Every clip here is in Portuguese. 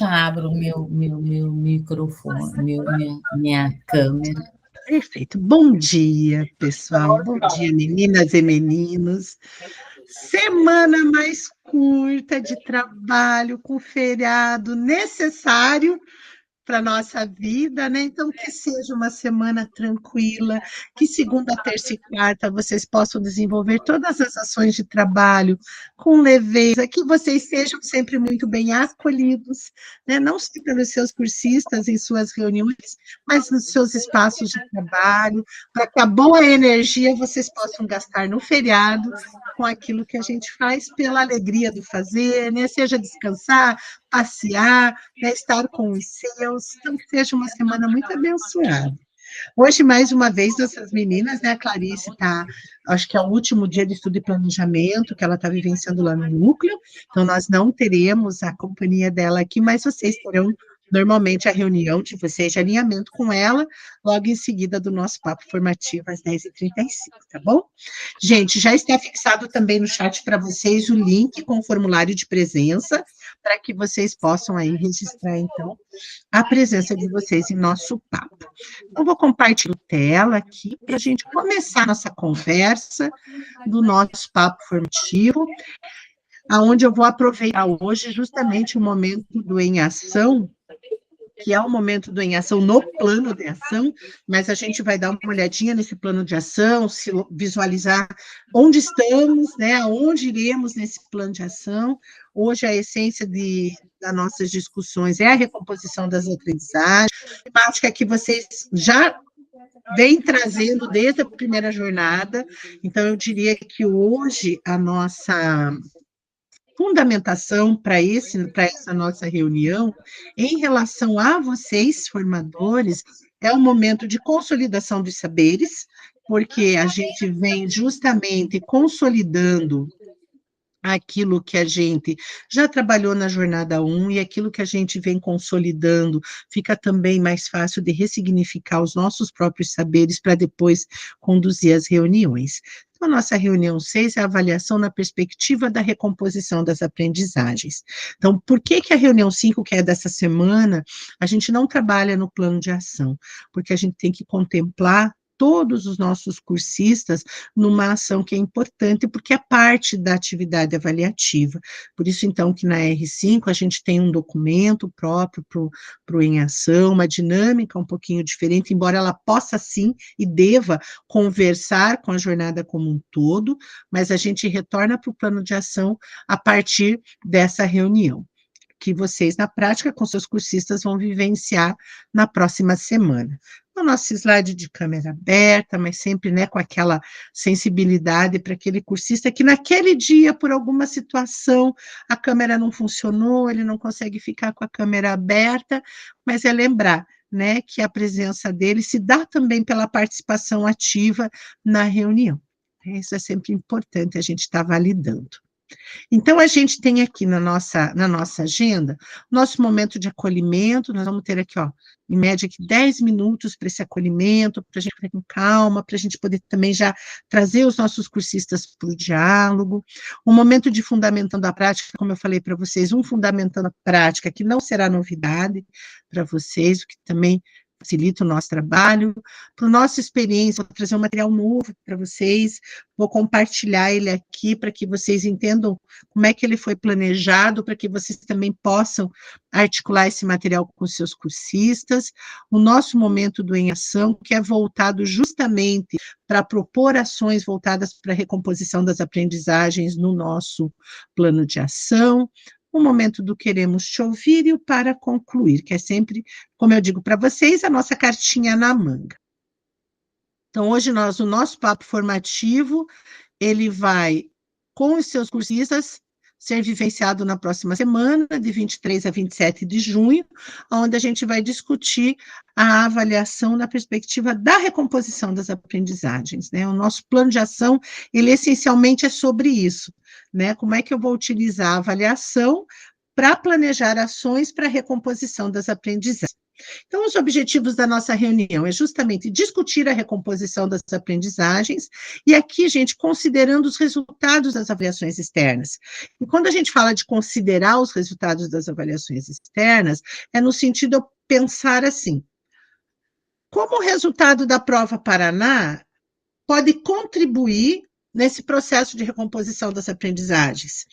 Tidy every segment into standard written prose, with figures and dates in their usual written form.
já abro o meu microfone, minha câmera. Perfeito. Bom dia, pessoal. Bom dia, meninas e meninos. Semana mais curta de trabalho, com feriado necessário para a nossa vida, né? Então, que seja uma semana tranquila, que segunda, terça e quarta vocês possam desenvolver todas as ações de trabalho com leveza, que vocês sejam sempre muito bem acolhidos, né? Não só pelos seus cursistas em suas reuniões, mas nos seus espaços de trabalho, para que a boa energia vocês possam gastar no feriado com aquilo que a gente faz pela alegria do fazer, né? Seja descansar, passear, né, estar com os seus, então que seja uma semana muito abençoada. Hoje, mais uma vez, nossas meninas, né, a Clarice está, acho que é o último dia de estudo e planejamento que ela está vivenciando lá no núcleo, então nós não teremos a companhia dela aqui, mas vocês terão normalmente a reunião de vocês de alinhamento com ela, logo em seguida do nosso papo formativo às 10h35, tá bom? Gente, já está fixado também no chat para vocês o link com o formulário de presença, para que vocês possam aí registrar, então, a presença de vocês em nosso papo. Então, vou compartilhar a tela aqui para a gente começar a nossa conversa do nosso papo formativo, aonde eu vou aproveitar hoje justamente o momento do Em Ação, que é o momento do Em Ação no plano de ação, mas a gente vai dar uma olhadinha nesse plano de ação, se visualizar onde estamos, né, aonde iremos nesse plano de ação. Hoje a essência das nossas discussões é a recomposição das aprendizagens, temática que vocês já vêm trazendo desde a primeira jornada, então eu diria que hoje a nossa fundamentação para essa nossa reunião, em relação a vocês, formadores, é um momento de consolidação dos saberes, porque a gente vem justamente consolidando aquilo que a gente já trabalhou na jornada 1 e aquilo que a gente vem consolidando, fica também mais fácil de ressignificar os nossos próprios saberes para depois conduzir as reuniões. Então, a nossa reunião 6 é a avaliação na perspectiva da recomposição das aprendizagens. Então, por que a reunião 5, que é dessa semana, a gente não trabalha no plano de ação? Porque a gente tem que contemplar todos os nossos cursistas numa ação que é importante, porque é parte da atividade avaliativa. Por isso, então, que na R5 a gente tem um documento próprio para o Em Ação, uma dinâmica um pouquinho diferente, embora ela possa sim e deva conversar com a jornada como um todo, mas a gente retorna para o plano de ação a partir dessa reunião, que vocês, na prática, com seus cursistas, vão vivenciar na próxima semana. O nosso slide de câmera aberta, mas sempre, né, com aquela sensibilidade para aquele cursista que naquele dia, por alguma situação, a câmera não funcionou, ele não consegue ficar com a câmera aberta, mas é lembrar, né, que a presença dele se dá também pela participação ativa na reunião. Isso é sempre importante a gente estar validando. Então, a gente tem aqui na nossa agenda, nosso momento de acolhimento, nós vamos ter aqui, ó, em média, aqui 10 minutos para esse acolhimento, para a gente ficar com calma, para a gente poder também já trazer os nossos cursistas para o diálogo. Um momento de fundamentando a prática, como eu falei para vocês, um fundamentando a prática, que não será novidade para vocês, o que também facilita o nosso trabalho. Para a nossa experiência, vou trazer um material novo para vocês, vou compartilhar ele aqui para que vocês entendam como é que ele foi planejado, para que vocês também possam articular esse material com os seus cursistas. O nosso momento do Em Ação, que é voltado justamente para propor ações voltadas para a recomposição das aprendizagens no nosso plano de ação. O momento do Queremos Te Ouvir e o Para Concluir, que é sempre, como eu digo para vocês, a nossa cartinha na manga. Então, hoje o nosso papo formativo, ele vai, com os seus cursistas, ser vivenciado na próxima semana, de 23 a 27 de junho, onde a gente vai discutir a avaliação na perspectiva da recomposição das aprendizagens, né? O nosso plano de ação, ele essencialmente é sobre isso, né? Como é que eu vou utilizar a avaliação para planejar ações para a recomposição das aprendizagens. Então, os objetivos da nossa reunião é justamente discutir a recomposição das aprendizagens, e aqui, gente, considerando os resultados das avaliações externas. E quando a gente fala de considerar os resultados das avaliações externas, é no sentido de pensar assim: como o resultado da prova Paraná pode contribuir nesse processo de recomposição das aprendizagens?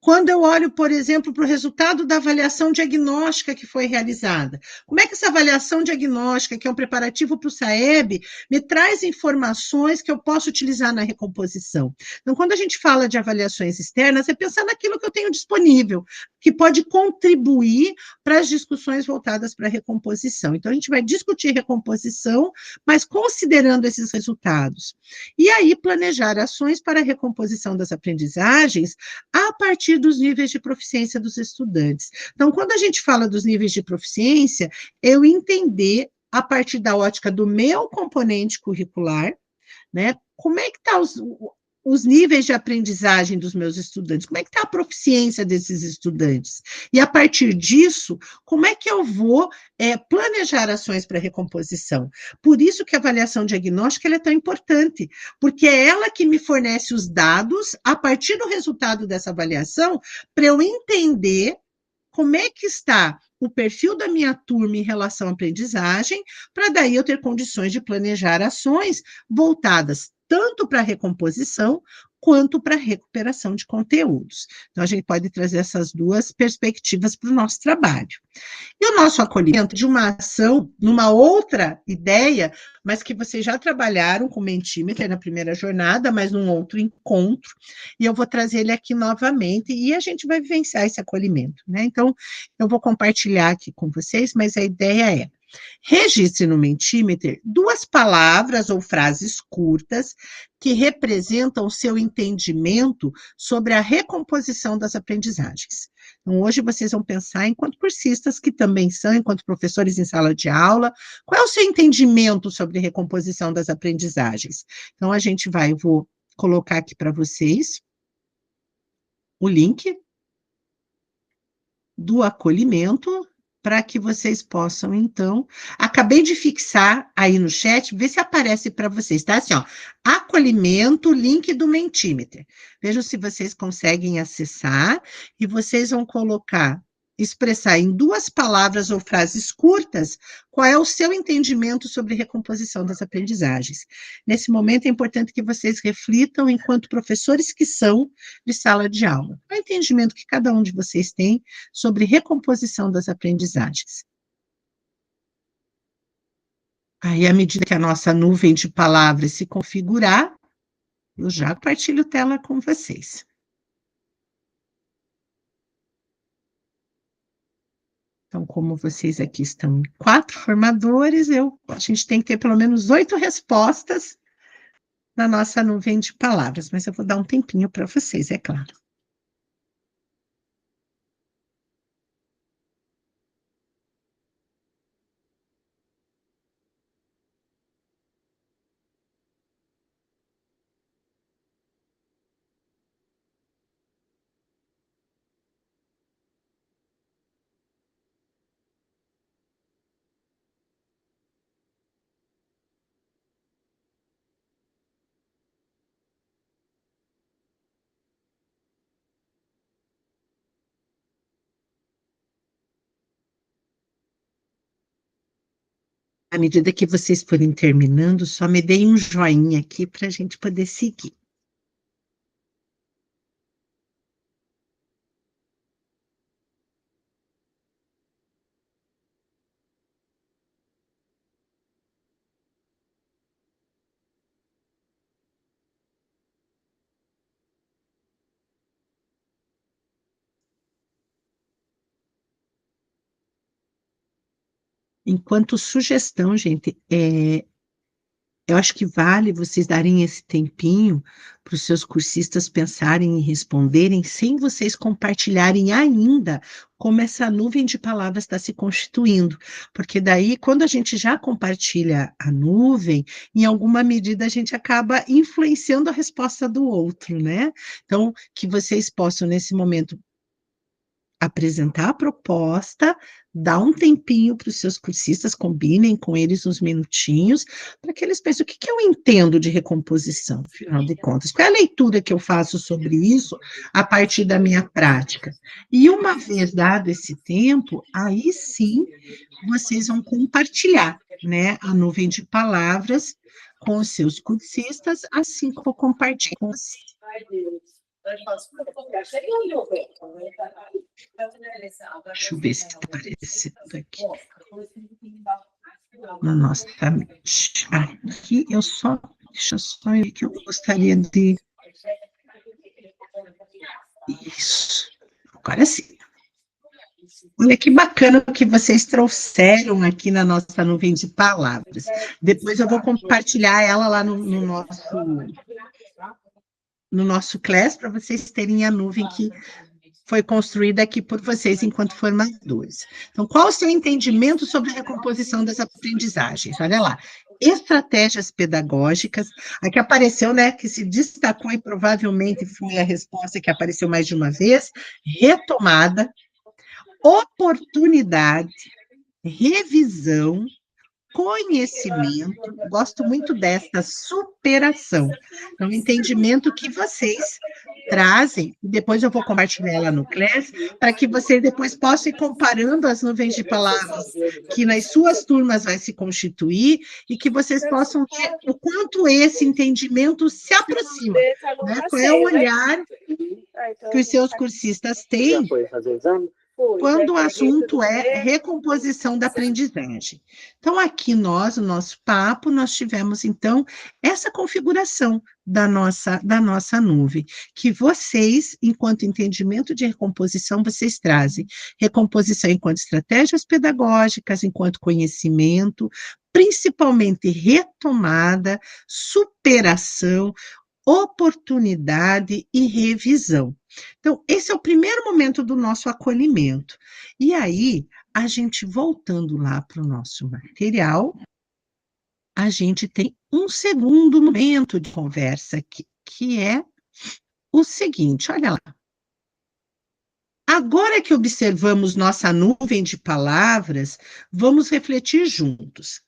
Quando eu olho, por exemplo, para o resultado da avaliação diagnóstica que foi realizada, como é que essa avaliação diagnóstica, que é um preparativo para o SAEB, me traz informações que eu posso utilizar na recomposição? Então, quando a gente fala de avaliações externas, é pensar naquilo que eu tenho disponível, que pode contribuir para as discussões voltadas para a recomposição. Então, a gente vai discutir recomposição, mas considerando esses resultados. E aí, planejar ações para a recomposição das aprendizagens a partir dos níveis de proficiência dos estudantes. Então, quando a gente fala dos níveis de proficiência, eu entender, a partir da ótica do meu componente curricular, né, como é que está os níveis de aprendizagem dos meus estudantes, como é que está a proficiência desses estudantes? E, a partir disso, como é que eu vou planejar ações para recomposição? Por isso que a avaliação diagnóstica ela é tão importante, porque é ela que me fornece os dados, a partir do resultado dessa avaliação, para eu entender como é que está o perfil da minha turma em relação à aprendizagem, para daí eu ter condições de planejar ações voltadas tanto para a recomposição quanto para a recuperação de conteúdos. Então, a gente pode trazer essas duas perspectivas para o nosso trabalho. E o nosso acolhimento de uma ação, numa outra ideia, mas que vocês já trabalharam com o Mentimeter na primeira jornada, mas num outro encontro, e eu vou trazer ele aqui novamente, e a gente vai vivenciar esse acolhimento, né? Então, eu vou compartilhar aqui com vocês, mas a ideia é: registre no Mentimeter 2 palavras ou frases curtas que representam o seu entendimento sobre a recomposição das aprendizagens. Então, hoje vocês vão pensar, enquanto cursistas, que também são, enquanto professores em sala de aula, qual é o seu entendimento sobre recomposição das aprendizagens? Então, eu vou colocar aqui para vocês o link do acolhimento, para que vocês possam, então, acabei de fixar aí no chat, ver se aparece para vocês, tá? Assim, ó, acolhimento, link do Mentimeter. Vejam se vocês conseguem acessar, e vocês vão expressar em 2 palavras ou frases curtas qual é o seu entendimento sobre recomposição das aprendizagens. Nesse momento é importante que vocês reflitam enquanto professores que são de sala de aula. Qual é o entendimento que cada um de vocês tem sobre recomposição das aprendizagens? Aí, à medida que a nossa nuvem de palavras se configurar, eu já partilho tela com vocês. Então, como vocês aqui estão 4 formadores, a gente tem que ter pelo menos 8 respostas na nossa nuvem de palavras, mas eu vou dar um tempinho para vocês, é claro. À medida que vocês forem terminando, só me deem um joinha aqui para a gente poder seguir. Enquanto sugestão, gente, eu acho que vale vocês darem esse tempinho para os seus cursistas pensarem e responderem, sem vocês compartilharem ainda como essa nuvem de palavras está se constituindo. Porque daí, quando a gente já compartilha a nuvem, em alguma medida a gente acaba influenciando a resposta do outro, né? Então, que vocês possam, nesse momento, apresentar a proposta, dá um tempinho para os seus cursistas, combinem com eles uns minutinhos, para que eles pensem o que eu entendo de recomposição, afinal de contas. Qual é a leitura que eu faço sobre isso a partir da minha prática? E uma vez dado esse tempo, aí sim vocês vão compartilhar, né, a nuvem de palavras com os seus cursistas, assim como eu compartilho com vocês. Deixa eu ver se está aparecendo aqui no nosso tablet. Aqui eu só, deixa eu só ver que eu gostaria de... Isso, agora sim. Olha que bacana o que vocês trouxeram aqui na nossa nuvem de palavras. Depois eu vou compartilhar ela lá no nosso class, para vocês terem a nuvem que foi construída aqui por vocês enquanto formadores. Então, qual o seu entendimento sobre a recomposição das aprendizagens? Olha lá, estratégias pedagógicas, aqui apareceu, né, que se destacou e provavelmente foi a resposta que apareceu mais de uma vez, retomada, oportunidade, revisão, conhecimento, gosto muito dessa superação. Então, o entendimento que vocês trazem, depois eu vou compartilhar ela no Class, para que vocês depois possam ir comparando as nuvens de palavras que nas suas turmas vai se constituir e que vocês possam ver o quanto esse entendimento se aproxima, né? Qual é o olhar que os seus cursistas têm quando o assunto é recomposição da aprendizagem. Então, aqui no nosso papo, nós tivemos, então, essa configuração da nossa nuvem, que vocês, enquanto entendimento de recomposição, vocês trazem recomposição enquanto estratégias pedagógicas, enquanto conhecimento, principalmente retomada, superação, oportunidade e revisão. Então, esse é o primeiro momento do nosso acolhimento. E aí, a gente voltando lá para o nosso material, a gente tem um segundo momento de conversa aqui, que é o seguinte, olha lá. Agora que observamos nossa nuvem de palavras, vamos refletir juntos.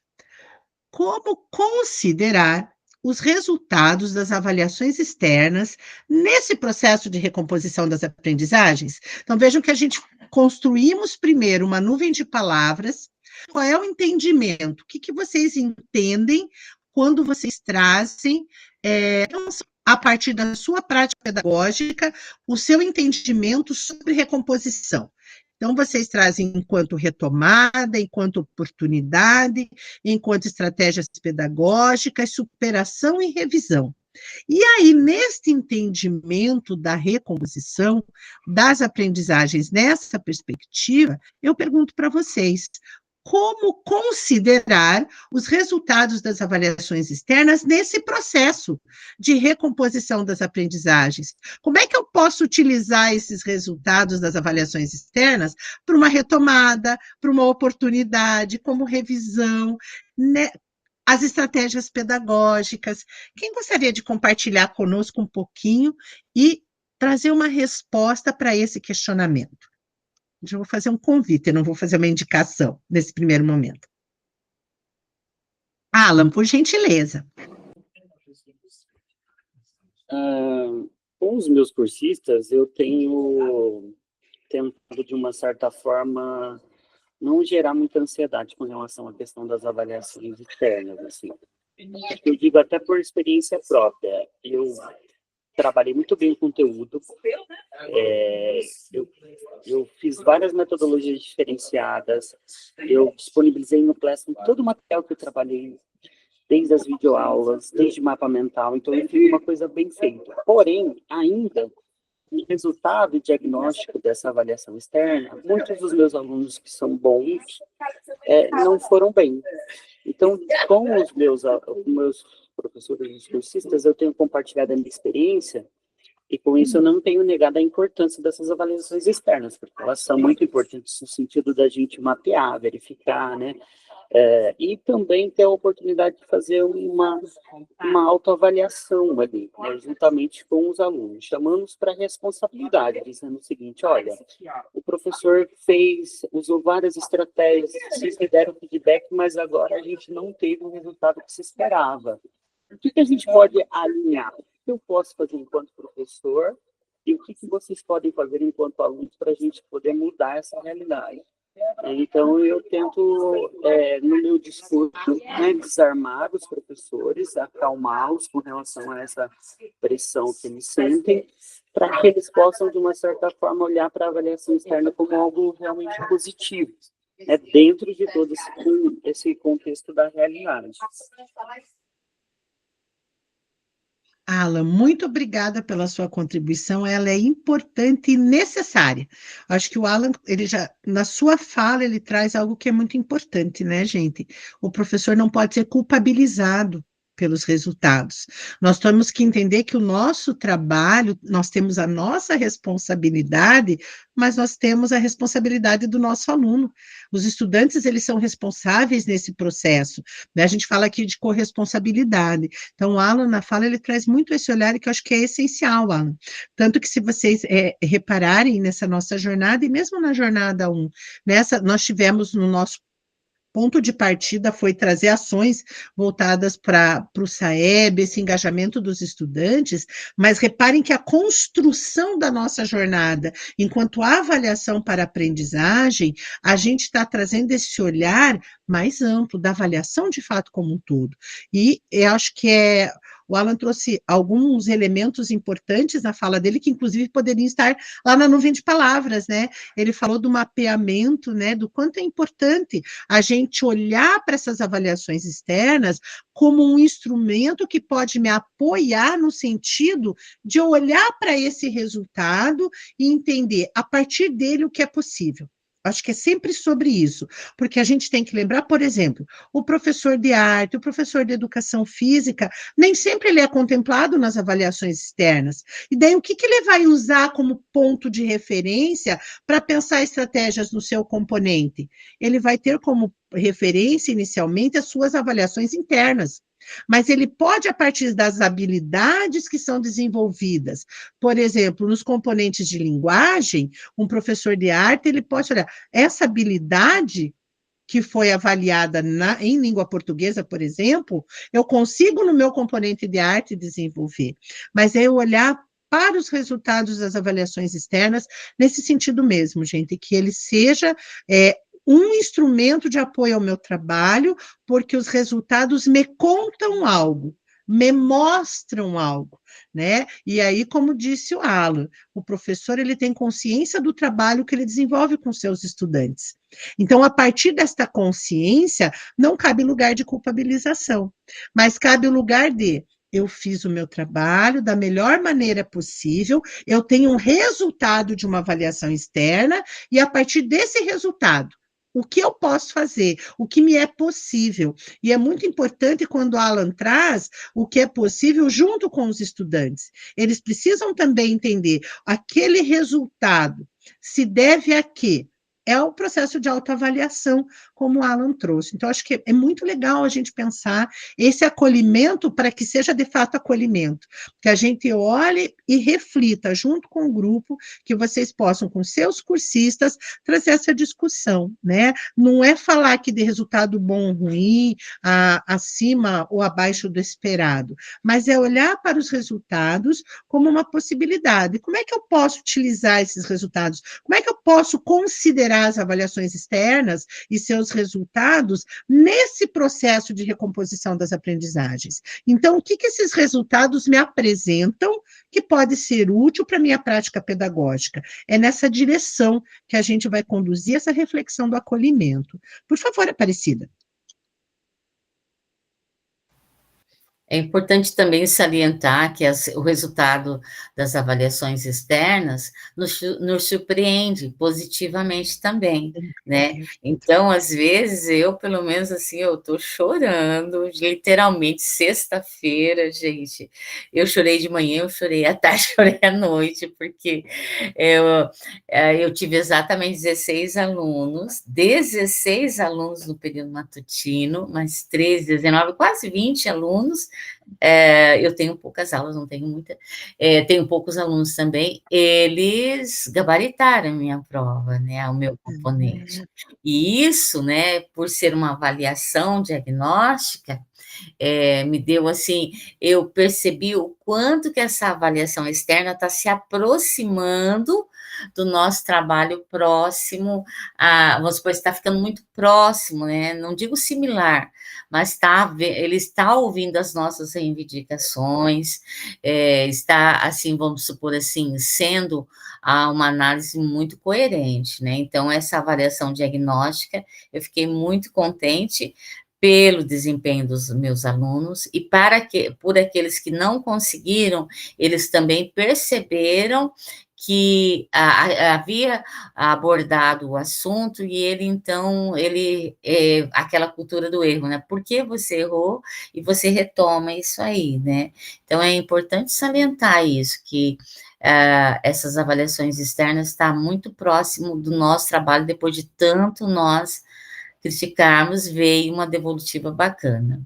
Como considerar os resultados das avaliações externas nesse processo de recomposição das aprendizagens? Então, vejam que a gente construímos primeiro uma nuvem de palavras. Qual é o entendimento? O que vocês entendem quando vocês trazem, a partir da sua prática pedagógica, o seu entendimento sobre recomposição? Então, vocês trazem enquanto retomada, enquanto oportunidade, enquanto estratégias pedagógicas, superação e revisão. E aí, neste entendimento da recomposição das aprendizagens nessa perspectiva, eu pergunto para vocês, como considerar os resultados das avaliações externas nesse processo de recomposição das aprendizagens? Como é que eu posso utilizar esses resultados das avaliações externas para uma retomada, para uma oportunidade, como revisão, né? As estratégias pedagógicas? Quem gostaria de compartilhar conosco um pouquinho e trazer uma resposta para esse questionamento? Eu vou fazer um convite, eu não vou fazer uma indicação nesse primeiro momento. Alan, por gentileza. Com os meus cursistas, eu tenho tentado, de uma certa forma, não gerar muita ansiedade com relação à questão das avaliações externas, assim. Eu digo até por experiência própria. Eu trabalhei muito bem o conteúdo, eu fiz várias metodologias diferenciadas, eu disponibilizei no Classroom todo o material que eu trabalhei, desde as videoaulas, desde mapa mental, então eu fiz uma coisa bem feita. Porém, ainda, o resultado e diagnóstico dessa avaliação externa, muitos dos meus alunos que são bons não foram bem. Então, com os meus professores e cursistas, eu tenho compartilhado a minha experiência, e com isso eu não tenho negado a importância dessas avaliações externas, porque elas são muito importantes no sentido da gente mapear, verificar, né, E também ter a oportunidade de fazer uma autoavaliação ali, né, juntamente com os alunos, chamando-os para responsabilidade, dizendo o seguinte: olha, o professor usou várias estratégias, vocês me deram feedback, mas agora a gente não teve o resultado que se esperava. O que a gente pode alinhar? O que eu posso fazer enquanto professor e o que vocês podem fazer enquanto alunos para a gente poder mudar essa realidade? Então, eu tento, no meu discurso, né, desarmar os professores, acalmá-los com relação a essa pressão que eles sentem, para que eles possam, de uma certa forma, olhar para a avaliação externa como algo realmente positivo, né, dentro de todo esse contexto da realidade. Alan, muito obrigada pela sua contribuição, ela é importante e necessária. Acho que o Alan, ele já, na sua fala, ele traz algo que é muito importante, né, gente? O professor não pode ser culpabilizado pelos resultados. Nós temos que entender que o nosso trabalho, nós temos a nossa responsabilidade, mas nós temos a responsabilidade do nosso aluno. Os estudantes, eles são responsáveis nesse processo, né? A gente fala aqui de corresponsabilidade. Então, o Alan, na fala, ele traz muito esse olhar que eu acho que é essencial, Alan. Tanto que, se vocês repararem nessa nossa jornada, e mesmo na jornada 1, nós tivemos no nosso ponto de partida foi trazer ações voltadas para o SAEB, esse engajamento dos estudantes, mas reparem que a construção da nossa jornada, enquanto avaliação para aprendizagem, a gente está trazendo esse olhar mais amplo da avaliação de fato como um todo. E eu acho que o Alan trouxe alguns elementos importantes na fala dele, que inclusive poderiam estar lá na nuvem de palavras, né? Ele falou do mapeamento, né? Do quanto é importante a gente olhar para essas avaliações externas como um instrumento que pode me apoiar no sentido de olhar para esse resultado e entender a partir dele o que é possível. Acho que é sempre sobre isso, porque a gente tem que lembrar, por exemplo, o professor de arte, o professor de educação física, nem sempre ele é contemplado nas avaliações externas. E daí, o que ele vai usar como ponto de referência para pensar estratégias no seu componente? Ele vai ter como referência, inicialmente, as suas avaliações internas. Mas ele pode, a partir das habilidades que são desenvolvidas, por exemplo, nos componentes de linguagem, um professor de arte, ele pode olhar, essa habilidade que foi avaliada em língua portuguesa, por exemplo, eu consigo no meu componente de arte desenvolver, mas é eu olhar para os resultados das avaliações externas, nesse sentido mesmo, gente, que ele seja um instrumento de apoio ao meu trabalho, porque os resultados me contam algo, me mostram algo, né? E aí, como disse o Alan, o professor ele tem consciência do trabalho que ele desenvolve com seus estudantes. Então, a partir desta consciência, não cabe lugar de culpabilização, mas cabe o lugar de eu fiz o meu trabalho da melhor maneira possível, eu tenho um resultado de uma avaliação externa, e a partir desse resultado, o que eu posso fazer, o que me é possível. E é muito importante quando o Alan traz o que é possível junto com os estudantes. Eles precisam também entender aquele resultado se deve a quê? É o processo de autoavaliação, como o Alan trouxe. Então, acho que é muito legal a gente pensar esse acolhimento para que seja de fato acolhimento, que a gente olhe e reflita junto com o grupo, que vocês possam, com seus cursistas, trazer essa discussão, né? Não é falar aqui de resultado bom ou ruim, acima ou abaixo do esperado, mas é olhar para os resultados como uma possibilidade. Como é que eu posso utilizar esses resultados? Como é que eu posso considerar as avaliações externas e seus resultados nesse processo de recomposição das aprendizagens? Então, o que esses resultados me apresentam que pode ser útil para a minha prática pedagógica? É nessa direção que a gente vai conduzir essa reflexão do acolhimento. Por favor, Aparecida. É importante também salientar que o resultado das avaliações externas nos surpreende positivamente também, né? Então, às vezes, eu, pelo menos assim, eu estou chorando, literalmente, sexta-feira, gente. Eu chorei de manhã, eu chorei à tarde, chorei à noite, porque eu, eu tive exatamente 16 alunos no período matutino, mais 13, 19, quase 20 alunos. Eu tenho poucas aulas, não tenho muita, tenho poucos alunos também, eles gabaritaram a minha prova, né, o meu componente. E isso, né, por ser uma avaliação diagnóstica, me deu assim, eu percebi o quanto que essa avaliação externa está se aproximando do nosso trabalho próximo, vamos supor, está ficando muito próximo, né? Não digo similar, mas ele está ouvindo as nossas reivindicações, está, assim, vamos supor assim, sendo uma análise muito coerente, né? Então, essa avaliação diagnóstica, eu fiquei muito contente pelo desempenho dos meus alunos e por aqueles que não conseguiram, eles também perceberam que havia abordado o assunto e aquela cultura do erro, né? Por que você errou e você retoma isso aí, né? Então é importante salientar isso, que essas avaliações externas estão muito próximo do nosso trabalho, depois de tanto nós criticarmos, veio uma devolutiva bacana.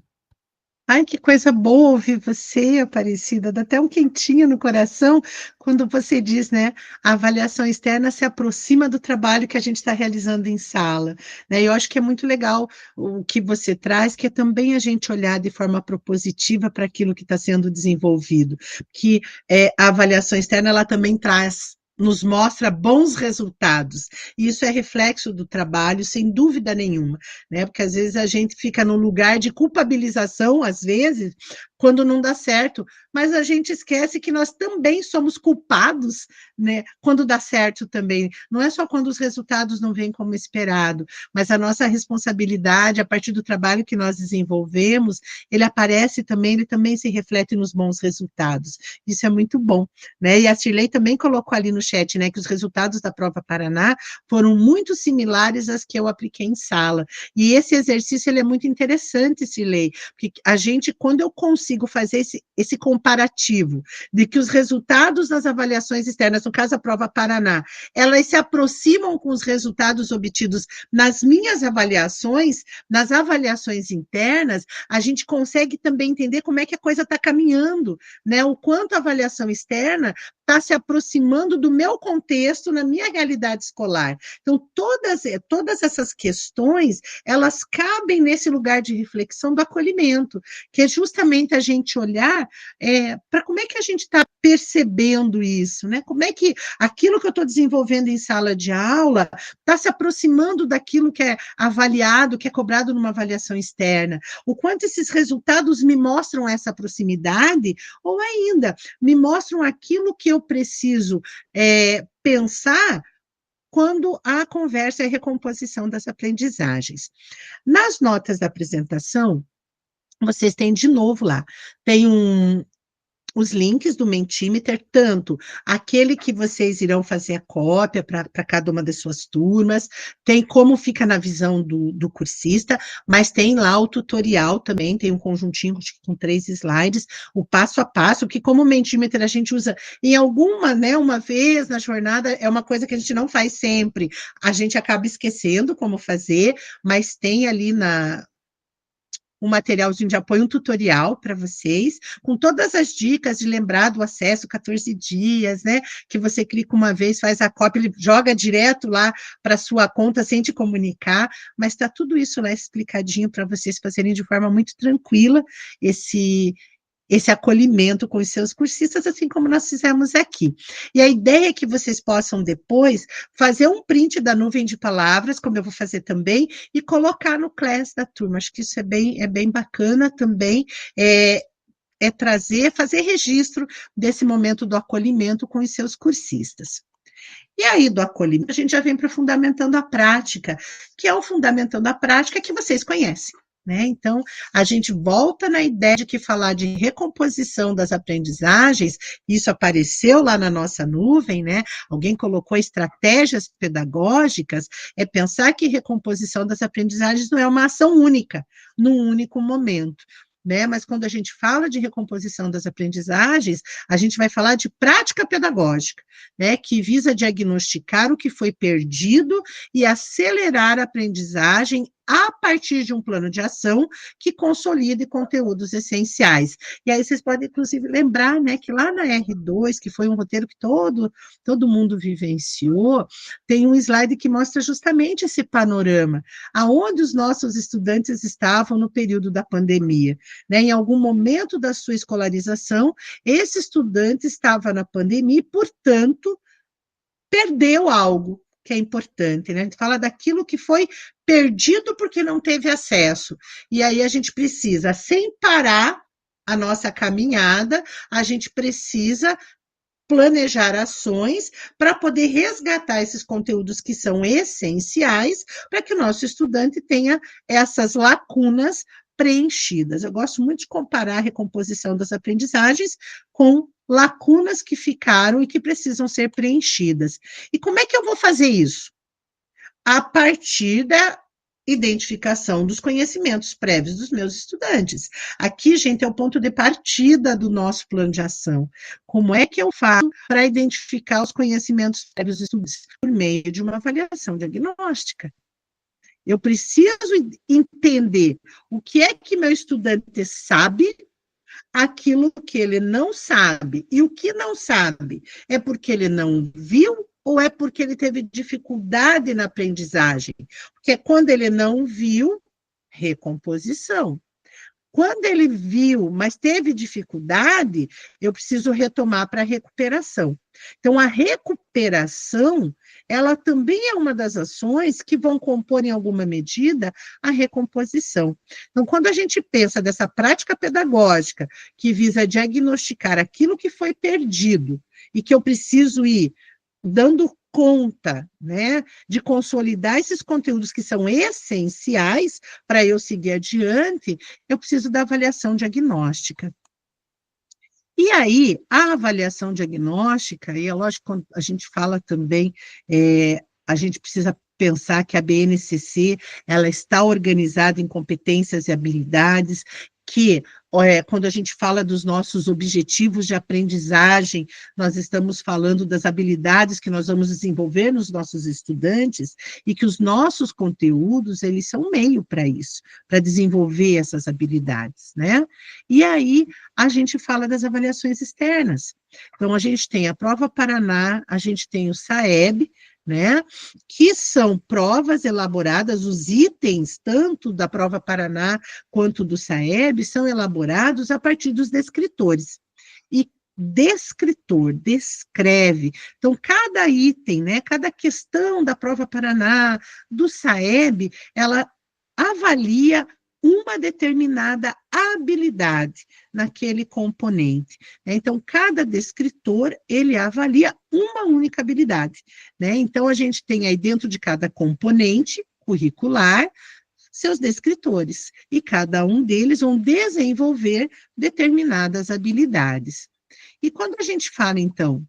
Ai, que coisa boa ouvir você, Aparecida, dá até um quentinho no coração quando você diz, né, a avaliação externa se aproxima do trabalho que a gente está realizando em sala, né? Eu acho que é muito legal o que você traz, que é também a gente olhar de forma propositiva para aquilo que está sendo desenvolvido, que a avaliação externa ela também nos mostra bons resultados, e isso é reflexo do trabalho, sem dúvida nenhuma, né? Porque às vezes a gente fica num lugar de culpabilização, às vezes, quando não dá certo, mas a gente esquece que nós também somos culpados, né? Quando dá certo também. Não é só quando os resultados não vêm como esperado, mas a nossa responsabilidade, a partir do trabalho que nós desenvolvemos, ele também se reflete nos bons resultados. Isso é muito bom, né? E a Cirlei também colocou ali no chat, né, que os resultados da prova Paraná foram muito similares às que eu apliquei em sala. E esse exercício ele é muito interessante, Cirlei, porque a gente, quando eu consigo fazer esse comparativo de que os resultados das avaliações externas, no caso a prova Paraná, elas se aproximam com os resultados obtidos nas minhas avaliações, nas avaliações internas, a gente consegue também entender como é que a coisa está caminhando, né? O quanto a avaliação externa está se aproximando do meu contexto, na minha realidade escolar. Então, todas essas questões, elas cabem nesse lugar de reflexão do acolhimento, que é justamente a gente olhar para como é que a gente está percebendo isso, né? Como é que aquilo que eu estou desenvolvendo em sala de aula está se aproximando daquilo que é avaliado, que é cobrado numa avaliação externa. O quanto esses resultados me mostram essa proximidade, ou ainda, me mostram aquilo que eu preciso pensar quando a conversa é recomposição das aprendizagens. Nas notas da apresentação, vocês têm de novo lá, tem os links do Mentimeter, tanto aquele que vocês irão fazer a cópia para cada uma das suas turmas, tem como fica na visão do cursista, mas tem lá o tutorial também, tem um conjuntinho com 3 slides, o passo a passo, que como o Mentimeter a gente usa em alguma, né, uma vez na jornada, é uma coisa que a gente não faz sempre, a gente acaba esquecendo como fazer, mas tem ali um materialzinho de apoio, um tutorial para vocês, com todas as dicas de lembrar do acesso 14 dias, né? Que você clica uma vez, faz a cópia, ele joga direto lá para a sua conta sem te comunicar, mas está tudo isso lá explicadinho para vocês fazerem de forma muito tranquila esse acolhimento com os seus cursistas, assim como nós fizemos aqui. E a ideia é que vocês possam depois fazer um print da nuvem de palavras, como eu vou fazer também, e colocar no Class da turma. Acho que isso é bem bacana também, fazer registro desse momento do acolhimento com os seus cursistas. E aí, do acolhimento, a gente já vem para o Fundamentando a Prática, que é o Fundamentando a Prática que vocês conhecem. né? Então, a gente volta na ideia de que falar de recomposição das aprendizagens, isso apareceu lá na nossa nuvem, né? Alguém colocou estratégias pedagógicas, é pensar que recomposição das aprendizagens não é uma ação única, num único momento. Né? Mas quando a gente fala de recomposição das aprendizagens, a gente vai falar de prática pedagógica, né? Que visa diagnosticar o que foi perdido e acelerar a aprendizagem a partir de um plano de ação que consolide conteúdos essenciais. E aí vocês podem, inclusive, lembrar, né, que lá na R2, que foi um roteiro que todo mundo vivenciou, tem um slide que mostra justamente esse panorama, aonde os nossos estudantes estavam no período da pandemia. Né? Em algum momento da sua escolarização, esse estudante estava na pandemia e, portanto, perdeu algo que é importante, né? A gente fala daquilo que foi perdido porque não teve acesso. E aí a gente precisa, sem parar a nossa caminhada, a gente precisa planejar ações para poder resgatar esses conteúdos que são essenciais para que o nosso estudante tenha essas lacunas preenchidas. Eu gosto muito de comparar a recomposição das aprendizagens com lacunas que ficaram e que precisam ser preenchidas. E como é que eu vou fazer isso? A partir da identificação dos conhecimentos prévios dos meus estudantes. Aqui, gente, é o ponto de partida do nosso plano de ação. Como é que eu faço para identificar os conhecimentos prévios dos estudantes? Por meio de uma avaliação diagnóstica. Eu preciso entender o que é que meu estudante sabe, aquilo que ele não sabe. E o que não sabe é porque ele não viu ou é porque ele teve dificuldade na aprendizagem? Porque quando ele não viu, recomposição. Quando ele viu, mas teve dificuldade, eu preciso retomar para a recuperação. Então, a recuperação, ela também é uma das ações que vão compor, em alguma medida, a recomposição. Então, quando a gente pensa dessa prática pedagógica que visa diagnosticar aquilo que foi perdido e que eu preciso ir dando conta, né, de consolidar esses conteúdos que são essenciais para eu seguir adiante, eu preciso da avaliação diagnóstica. E aí, a avaliação diagnóstica, e é lógico, quando a gente fala também, a gente precisa pensar que a BNCC, ela está organizada em competências e habilidades, que, quando a gente fala dos nossos objetivos de aprendizagem, nós estamos falando das habilidades que nós vamos desenvolver nos nossos estudantes, e que os nossos conteúdos, eles são meio para isso, para desenvolver essas habilidades, né? E aí, a gente fala das avaliações externas. Então, a gente tem a Prova Paraná, a gente tem o SAEB, né, que são provas elaboradas, os itens, tanto da Prova Paraná quanto do SAEB, são elaborados a partir dos descritores. E descritor, descreve. Então, cada item, né, cada questão da Prova Paraná, do SAEB, ela avalia uma determinada habilidade naquele componente. Né? Então, cada descritor, ele avalia uma única habilidade. Né? Então, a gente tem aí dentro de cada componente curricular seus descritores, e cada um deles vão desenvolver determinadas habilidades. E quando a gente fala, então,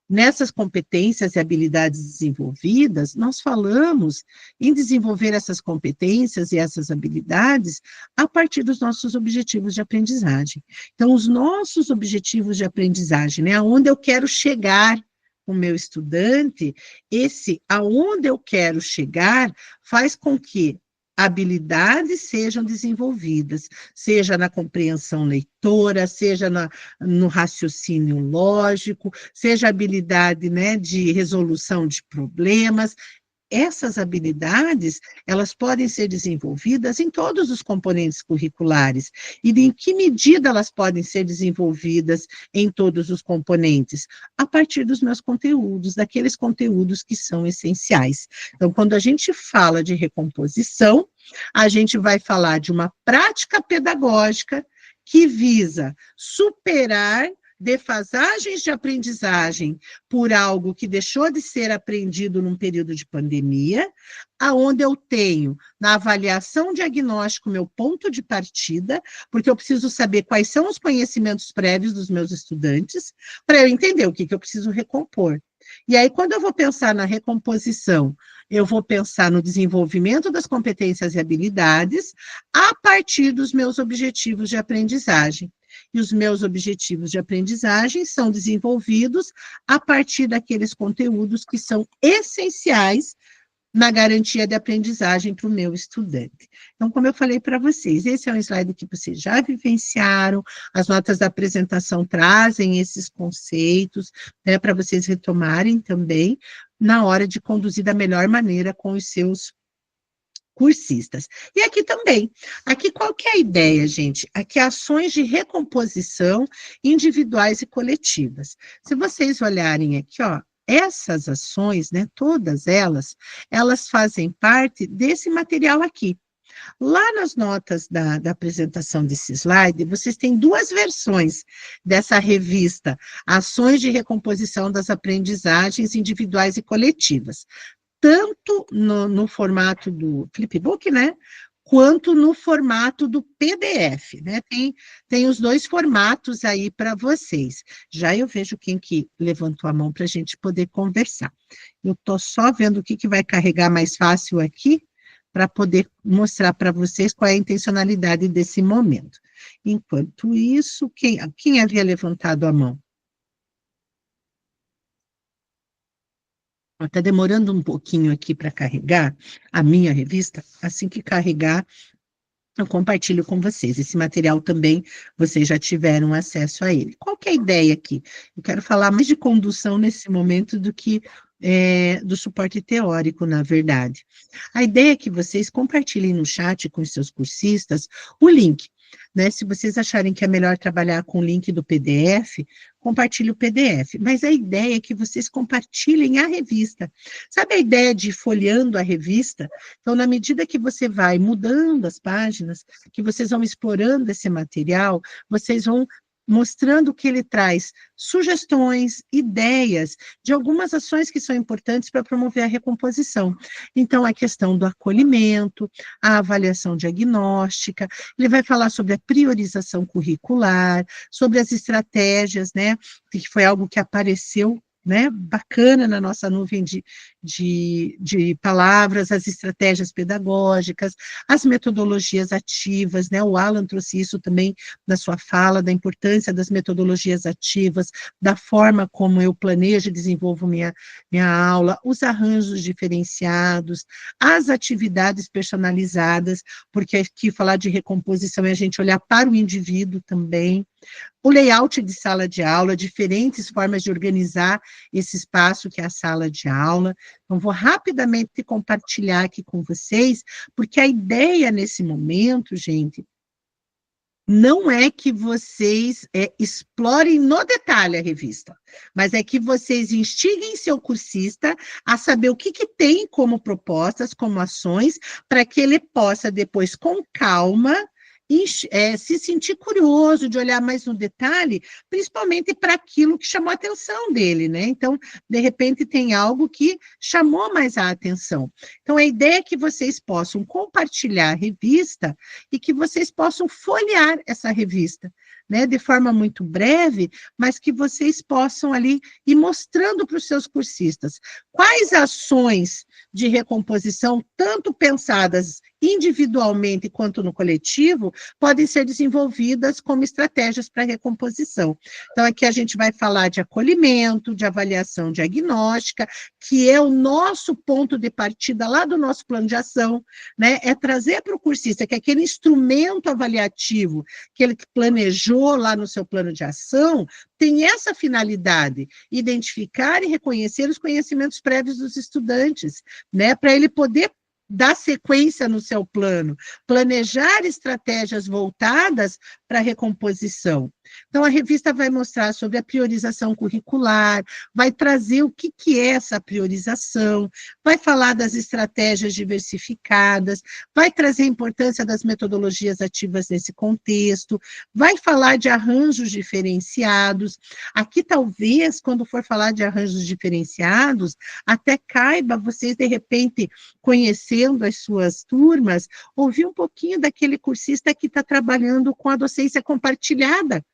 nessas competências e habilidades desenvolvidas, nós falamos em desenvolver essas competências e essas habilidades a partir dos nossos objetivos de aprendizagem. Então, os nossos objetivos de aprendizagem, né, aonde eu quero chegar com o meu estudante, esse aonde eu quero chegar faz com que habilidades sejam desenvolvidas, seja na compreensão leitora, seja no raciocínio lógico, seja habilidade, né, de resolução de problemas. Essas habilidades, elas podem ser desenvolvidas em todos os componentes curriculares. E em que medida elas podem ser desenvolvidas em todos os componentes? A partir dos meus conteúdos, daqueles conteúdos que são essenciais. Então, quando a gente fala de recomposição, a gente vai falar de uma prática pedagógica que visa superar defasagens de aprendizagem por algo que deixou de ser aprendido num período de pandemia, aonde eu tenho, na avaliação diagnóstico, meu ponto de partida, porque eu preciso saber quais são os conhecimentos prévios dos meus estudantes, para eu entender o que eu preciso recompor. E aí, quando eu vou pensar na recomposição, eu vou pensar no desenvolvimento das competências e habilidades a partir dos meus objetivos de aprendizagem. E os meus objetivos de aprendizagem são desenvolvidos a partir daqueles conteúdos que são essenciais na garantia de aprendizagem para o meu estudante. Então, como eu falei para vocês, esse é um slide que vocês já vivenciaram, as notas da apresentação trazem esses conceitos, né, para vocês retomarem também, na hora de conduzir da melhor maneira com os seus cursistas. E aqui também. Aqui qual que é a ideia, gente? Aqui ações de recomposição individuais e coletivas. Se vocês olharem aqui, ó, essas ações, né, todas elas fazem parte desse material aqui. Lá nas notas da apresentação desse slide, vocês têm duas versões dessa revista, Ações de Recomposição das Aprendizagens Individuais e Coletivas, tanto no formato do flipbook, né, quanto no formato do PDF, né? Tem os dois formatos aí para vocês. Já eu vejo quem que levantou a mão para a gente poder conversar. Eu estou só vendo o que vai carregar mais fácil aqui, para poder mostrar para vocês qual é a intencionalidade desse momento. Enquanto isso, quem havia levantado a mão? Está demorando um pouquinho aqui para carregar a minha revista. Assim que carregar, eu compartilho com vocês. Esse material também, vocês já tiveram acesso a ele. Qual que é a ideia aqui? Eu quero falar mais de condução nesse momento do que do suporte teórico, na verdade. A ideia é que vocês compartilhem no chat com os seus cursistas o link. Né? Se vocês acharem que é melhor trabalhar com o link do PDF, compartilhe o PDF. Mas a ideia é que vocês compartilhem a revista. Sabe a ideia de ir folheando a revista? Então, na medida que você vai mudando as páginas, que vocês vão explorando esse material, vocês vão mostrando que ele traz sugestões, ideias de algumas ações que são importantes para promover a recomposição. Então, a questão do acolhimento, a avaliação diagnóstica, ele vai falar sobre a priorização curricular, sobre as estratégias, né, que foi algo que apareceu, né, bacana na nossa nuvem de palavras, as estratégias pedagógicas, as metodologias ativas, né, o Alan trouxe isso também na sua fala, da importância das metodologias ativas, da forma como eu planejo e desenvolvo minha aula, os arranjos diferenciados, as atividades personalizadas, porque aqui falar de recomposição é a gente olhar para o indivíduo também, o layout de sala de aula, diferentes formas de organizar esse espaço que é a sala de aula. Então, vou rapidamente compartilhar aqui com vocês, porque a ideia nesse momento, gente, não é que vocês explorem no detalhe a revista, mas é que vocês instiguem seu cursista a saber o que tem como propostas, como ações, para que ele possa depois, com calma, se sentir curioso, de olhar mais no detalhe, principalmente para aquilo que chamou a atenção dele, né? Então, de repente, tem algo que chamou mais a atenção. Então, a ideia é que vocês possam compartilhar a revista e que vocês possam folhear essa revista, né, de forma muito breve, mas que vocês possam ali ir mostrando para os seus cursistas quais ações de recomposição, tanto pensadas individualmente quanto no coletivo, podem ser desenvolvidas como estratégias para recomposição. Então, aqui a gente vai falar de acolhimento, de avaliação diagnóstica, que é o nosso ponto de partida lá do nosso plano de ação, né? É trazer para o cursista que aquele instrumento avaliativo que ele planejou lá no seu plano de ação tem essa finalidade, identificar e reconhecer os conhecimentos prévios dos estudantes, né? Para ele poder dar sequência no seu plano, planejar estratégias voltadas para recomposição? Então, a revista vai mostrar sobre a priorização curricular, vai trazer o que é essa priorização, vai falar das estratégias diversificadas, vai trazer a importância das metodologias ativas nesse contexto, vai falar de arranjos diferenciados. Aqui, talvez, quando for falar de arranjos diferenciados, até caiba vocês, de repente, conhecendo as suas turmas, ouvir um pouquinho daquele cursista que está trabalhando com a docência compartilhada.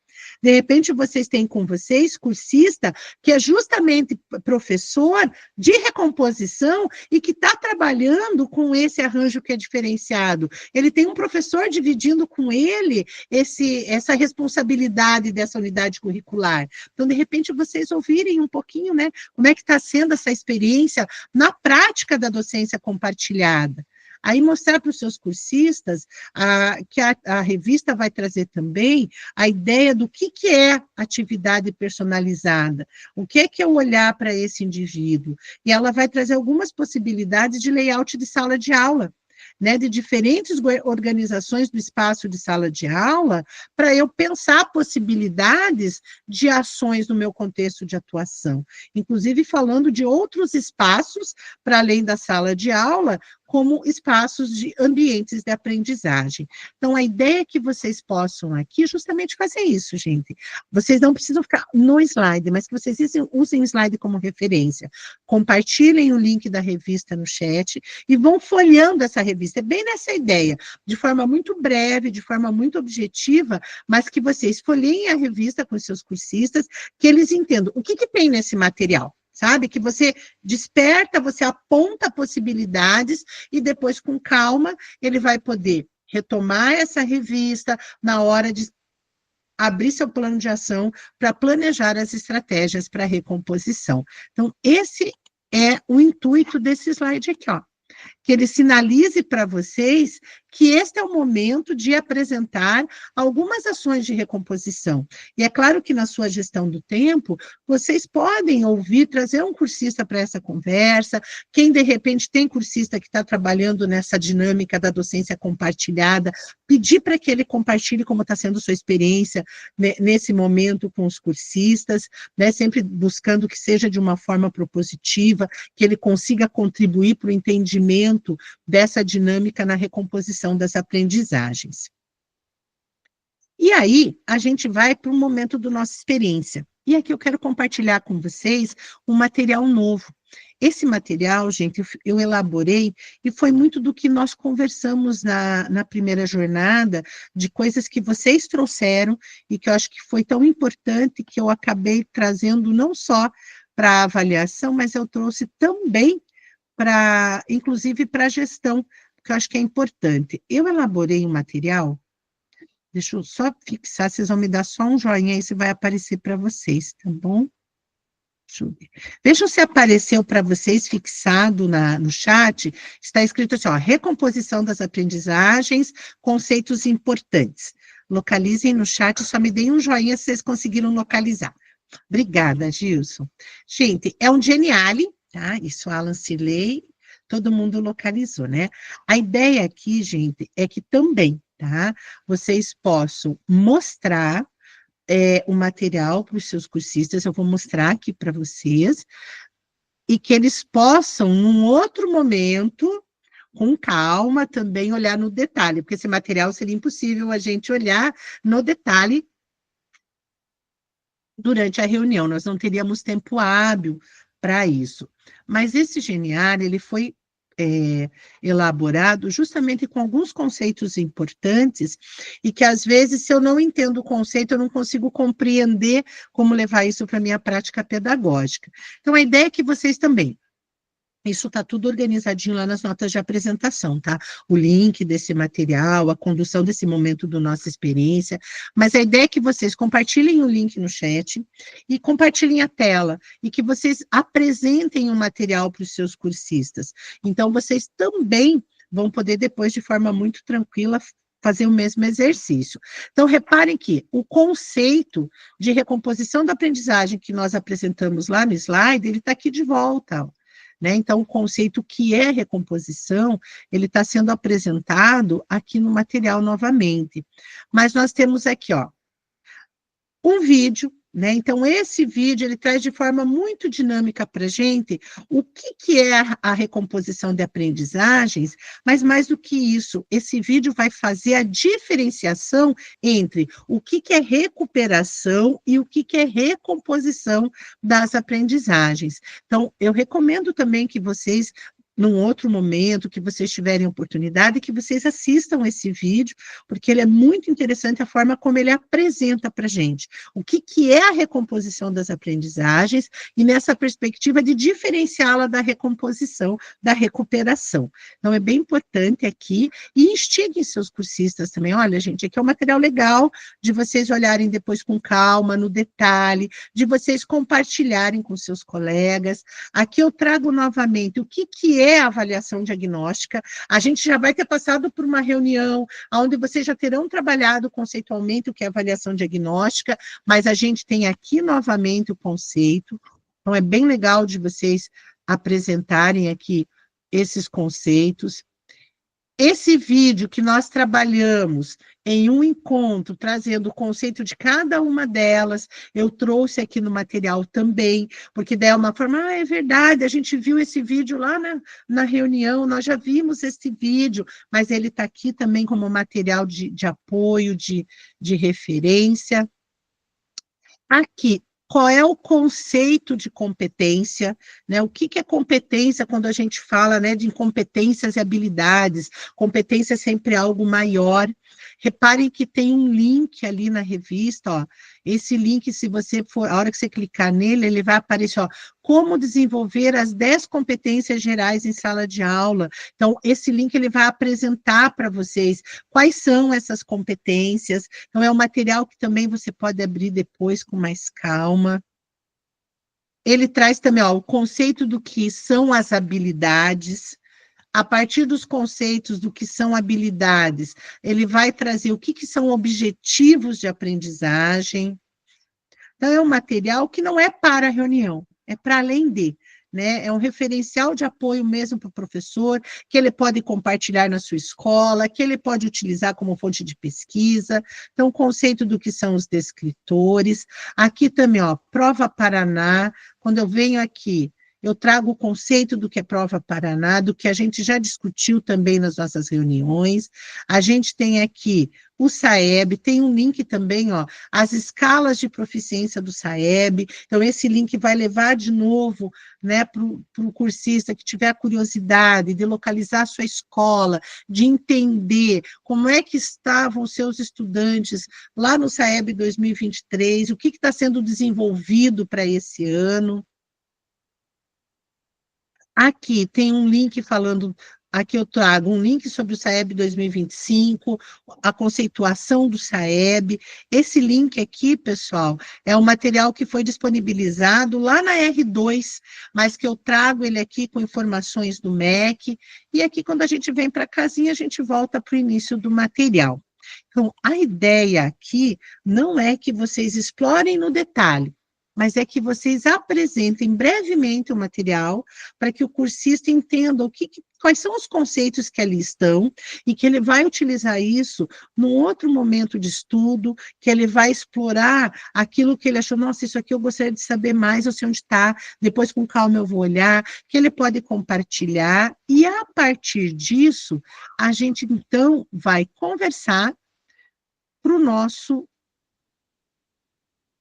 De repente, vocês têm com vocês cursista que é justamente professor de recomposição e que está trabalhando com esse arranjo que é diferenciado. Ele tem um professor dividindo com ele essa responsabilidade dessa unidade curricular. Então, de repente, vocês ouvirem um pouquinho, né, como é que está sendo essa experiência na prática da docência compartilhada. Aí mostrar para os seus cursistas que a revista vai trazer também a ideia do que é atividade personalizada, o que é o olhar para esse indivíduo. E ela vai trazer algumas possibilidades de layout de sala de aula, né, de diferentes organizações do espaço de sala de aula, para eu pensar possibilidades de ações no meu contexto de atuação, inclusive falando de outros espaços, para além da sala de aula, como espaços de ambientes de aprendizagem. Então, a ideia é que vocês possam aqui justamente fazer isso, gente. Vocês não precisam ficar no slide, mas que vocês usem o slide como referência. Compartilhem o link da revista no chat e vão folheando essa revista. É bem nessa ideia, de forma muito breve, de forma muito objetiva, mas que vocês folheiem a revista com seus cursistas, que eles entendam o que tem nesse material. Sabe? Que você desperta, você aponta possibilidades e depois, com calma, ele vai poder retomar essa revista na hora de abrir seu plano de ação para planejar as estratégias para recomposição. Então, esse é o intuito desse slide aqui, ó. Que ele sinalize para vocês que este é o momento de apresentar algumas ações de recomposição. E é claro que na sua gestão do tempo, vocês podem ouvir, trazer um cursista para essa conversa, quem de repente tem cursista que está trabalhando nessa dinâmica da docência compartilhada, pedir para que ele compartilhe como está sendo sua experiência nesse momento com os cursistas, né, sempre buscando que seja de uma forma propositiva, que ele consiga contribuir para o entendimento dessa dinâmica na recomposição das aprendizagens. E aí, a gente vai para o momento da nossa experiência. E aqui eu quero compartilhar com vocês um material novo. Esse material, gente, eu elaborei e foi muito do que nós conversamos na primeira jornada, de coisas que vocês trouxeram e que eu acho que foi tão importante que eu acabei trazendo não só para a avaliação, mas eu trouxe também inclusive para a gestão, que eu acho que é importante. Eu elaborei um material, deixa eu só fixar, vocês vão me dar só um joinha aí, se vai aparecer para vocês, tá bom? Deixa eu ver. Vejam se apareceu para vocês fixado no chat, está escrito assim, ó, recomposição das aprendizagens, conceitos importantes. Localizem no chat, só me deem um joinha se vocês conseguiram localizar. Obrigada, Gilson. Gente, é um Geniali, tá? Isso, Alan Cirlei, todo mundo localizou, né? A ideia aqui, gente, é que também, tá? Vocês possam mostrar o material para os seus cursistas, eu vou mostrar aqui para vocês, e que eles possam, num outro momento, com calma, também olhar no detalhe, porque esse material seria impossível a gente olhar no detalhe durante a reunião, nós não teríamos tempo hábil para isso. Mas esse Genial, ele foi elaborado justamente com alguns conceitos importantes e que, às vezes, se eu não entendo o conceito, eu não consigo compreender como levar isso para a minha prática pedagógica. Então, a ideia é que vocês também, isso está tudo organizadinho lá nas notas de apresentação, tá? O link desse material, a condução desse momento da nossa experiência, mas a ideia é que vocês compartilhem o link no chat e compartilhem a tela, e que vocês apresentem o material para os seus cursistas. Então, vocês também vão poder, depois, de forma muito tranquila, fazer o mesmo exercício. Então, reparem que o conceito de recomposição da aprendizagem que nós apresentamos lá no slide, ele está aqui de volta, ó. né? Então, o conceito que é recomposição, ele está sendo apresentado aqui no material novamente. Mas nós temos aqui, ó, um vídeo, né? Então, esse vídeo, ele traz de forma muito dinâmica para a gente o que é a recomposição de aprendizagens, mas mais do que isso, esse vídeo vai fazer a diferenciação entre o que é recuperação e o que é recomposição das aprendizagens. Então, eu recomendo também que vocês, num outro momento, que vocês tiverem oportunidade, que vocês assistam esse vídeo, porque ele é muito interessante a forma como ele apresenta para a gente o que é a recomposição das aprendizagens e nessa perspectiva de diferenciá-la da recomposição, da recuperação. Então, é bem importante aqui, e instiguem seus cursistas também. Olha, gente, aqui é um material legal de vocês olharem depois com calma, no detalhe, de vocês compartilharem com seus colegas. Aqui eu trago novamente o que é a avaliação diagnóstica. A gente já vai ter passado por uma reunião onde vocês já terão trabalhado conceitualmente o que é avaliação diagnóstica, mas a gente tem aqui novamente o conceito. Então, é bem legal de vocês apresentarem aqui esses conceitos. Esse vídeo que nós trabalhamos em um encontro, trazendo o conceito de cada uma delas, eu trouxe aqui no material também, porque daí é uma forma, é verdade, a gente viu esse vídeo lá na reunião, nós já vimos esse vídeo, mas ele está aqui também como material de apoio, de referência. Aqui, qual é o conceito de competência, né? O que é competência quando a gente fala, né, de competências e habilidades? Competência é sempre algo maior. Reparem que tem um link ali na revista, ó. Esse link, se você for, a hora que você clicar nele, ele vai aparecer, ó, como desenvolver as 10 competências gerais em sala de aula. Então, esse link ele vai apresentar para vocês quais são essas competências. Então, é um material que também você pode abrir depois com mais calma. Ele traz também, ó, o conceito do que são as habilidades. A partir dos conceitos do que são habilidades, ele vai trazer o que são objetivos de aprendizagem. Então, é um material que não é para a reunião, é para além de, né? É um referencial de apoio mesmo para o professor, que ele pode compartilhar na sua escola, que ele pode utilizar como fonte de pesquisa. Então, o conceito do que são os descritores. Aqui também, ó, Prova Paraná. Quando eu venho aqui, eu trago o conceito do que é Prova Paraná, do que a gente já discutiu também nas nossas reuniões. A gente tem aqui o SAEB, tem um link também, ó, as escalas de proficiência do SAEB. Então, esse link vai levar de novo, né, para o cursista que tiver a curiosidade de localizar a sua escola, de entender como é que estavam os seus estudantes lá no SAEB 2023, o que está sendo desenvolvido para esse ano. Aqui tem um link falando, aqui eu trago um link sobre o SAEB 2025, a conceituação do SAEB. Esse link aqui, pessoal, é um material que foi disponibilizado lá na R2, mas que eu trago ele aqui com informações do MEC, e aqui quando a gente vem para a casinha, a gente volta para o início do material. Então, a ideia aqui não é que vocês explorem no detalhe, mas é que vocês apresentem brevemente o material para que o cursista entenda quais são os conceitos que ali estão e que ele vai utilizar isso num outro momento de estudo, que ele vai explorar aquilo que ele achou, nossa, isso aqui eu gostaria de saber mais, eu sei onde está, depois com calma eu vou olhar, que ele pode compartilhar, e a partir disso, a gente então vai conversar para o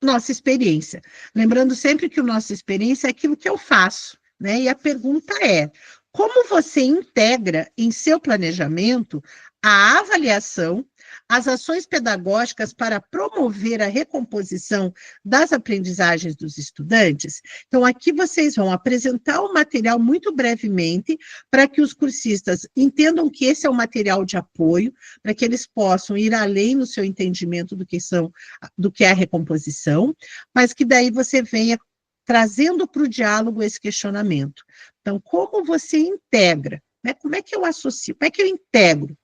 nossa experiência. Lembrando sempre que a nossa experiência é aquilo que eu faço, né? E a pergunta é: como você integra em seu planejamento a avaliação, as ações pedagógicas para promover a recomposição das aprendizagens dos estudantes? Então, aqui vocês vão apresentar o material muito brevemente, para que os cursistas entendam que esse é um material de apoio, para que eles possam ir além no seu entendimento do que é a recomposição, mas que daí você venha trazendo para o diálogo esse questionamento. Então, como você integra, né? Como é que eu associo, como é que eu integro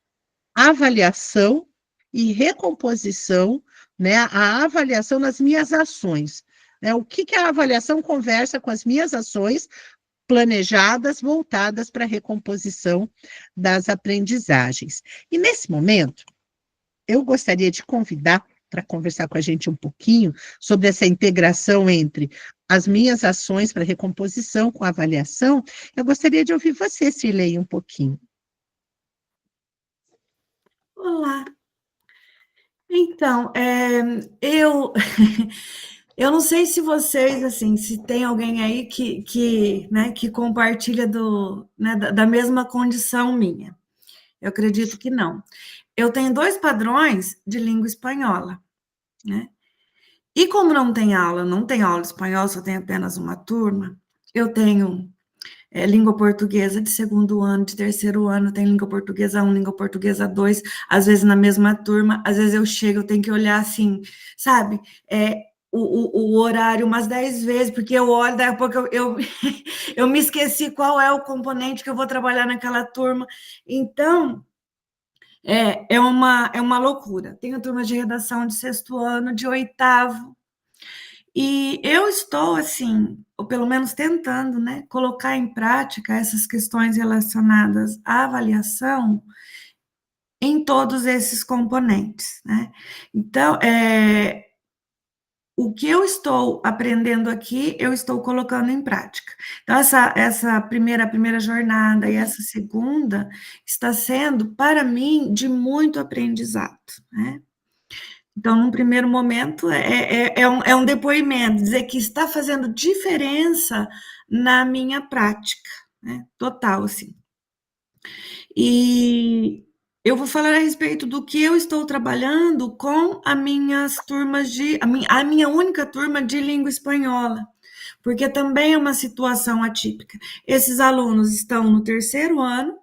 avaliação e recomposição, né? A avaliação nas minhas ações, né? O que a avaliação conversa com as minhas ações planejadas, voltadas para a recomposição das aprendizagens. E nesse momento, eu gostaria de convidar para conversar com a gente um pouquinho sobre essa integração entre as minhas ações para recomposição com a avaliação. Eu gostaria de ouvir você, Cirlei, um pouquinho. Olá. Então, eu eu não sei se vocês, assim, se tem alguém aí que compartilha da mesma condição minha. Eu acredito que não. Eu tenho 2 padrões de língua espanhola, né? E como não tem aula de espanhol, só tem apenas uma turma, eu tenho língua portuguesa de 2º ano, de 3º ano, tem língua portuguesa 1, língua portuguesa 2, às vezes na mesma turma, às vezes eu chego, eu tenho que olhar assim, sabe, o horário umas 10 vezes, porque eu olho, daí a pouco eu me esqueci qual é o componente que eu vou trabalhar naquela turma, então, é uma loucura. Tenho turma de redação de 6º ano, de 8º, e eu estou, assim, ou pelo menos tentando, né, colocar em prática essas questões relacionadas à avaliação em todos esses componentes, né? Então, o que eu estou aprendendo aqui, eu estou colocando em prática. Então, essa primeira jornada e essa segunda está sendo, para mim, de muito aprendizado, né? Então, num primeiro momento, é um depoimento, dizer que está fazendo diferença na minha prática, né? Total, assim. E eu vou falar a respeito do que eu estou trabalhando com as minhas turmas a minha única turma de língua espanhola, porque também é uma situação atípica. Esses alunos estão no 3º ano,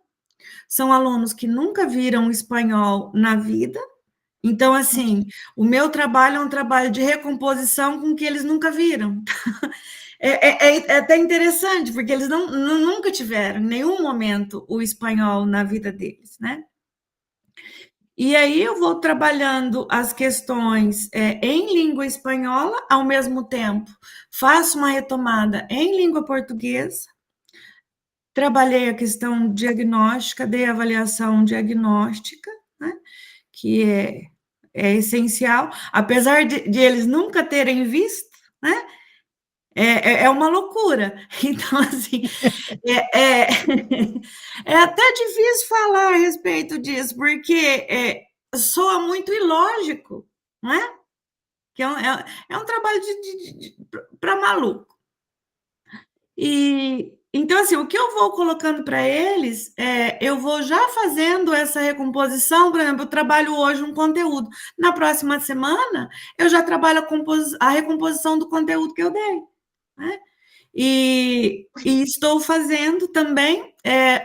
são alunos que nunca viram espanhol na vida. Então, assim, o meu trabalho é um trabalho de recomposição com que eles nunca viram. É até interessante, porque eles nunca tiveram, em nenhum momento, o espanhol na vida deles, né? E aí eu vou trabalhando as questões em língua espanhola, ao mesmo tempo faço uma retomada em língua portuguesa, trabalhei a questão diagnóstica, dei avaliação diagnóstica, né? Que é essencial, apesar de eles nunca terem visto, né? É uma loucura. Então, assim, é até difícil falar a respeito disso, porque soa muito ilógico, não é? Que é um trabalho para maluco. E então, assim, o que eu vou colocando para eles, eu vou já fazendo essa recomposição. Por exemplo, eu trabalho hoje um conteúdo. Na próxima semana, eu já trabalho a recomposição do conteúdo que eu dei, né? E estou fazendo também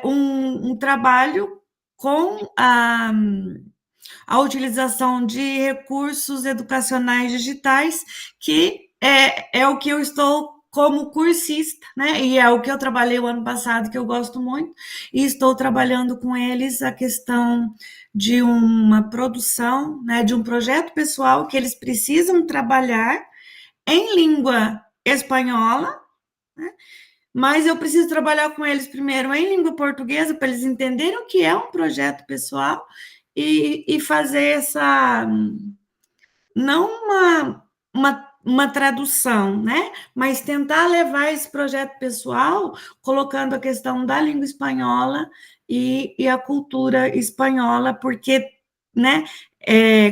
um trabalho com a utilização de recursos educacionais digitais, que é o que eu estou como cursista, né? E é o que eu trabalhei o ano passado, que eu gosto muito, e estou trabalhando com eles a questão de uma produção, né, de um projeto pessoal que eles precisam trabalhar em língua espanhola, né? Mas eu preciso trabalhar com eles primeiro em língua portuguesa, para eles entenderem o que é um projeto pessoal e fazer essa, não uma tradução, né? Mas tentar levar esse projeto pessoal, colocando a questão da língua espanhola e a cultura espanhola, porque, né,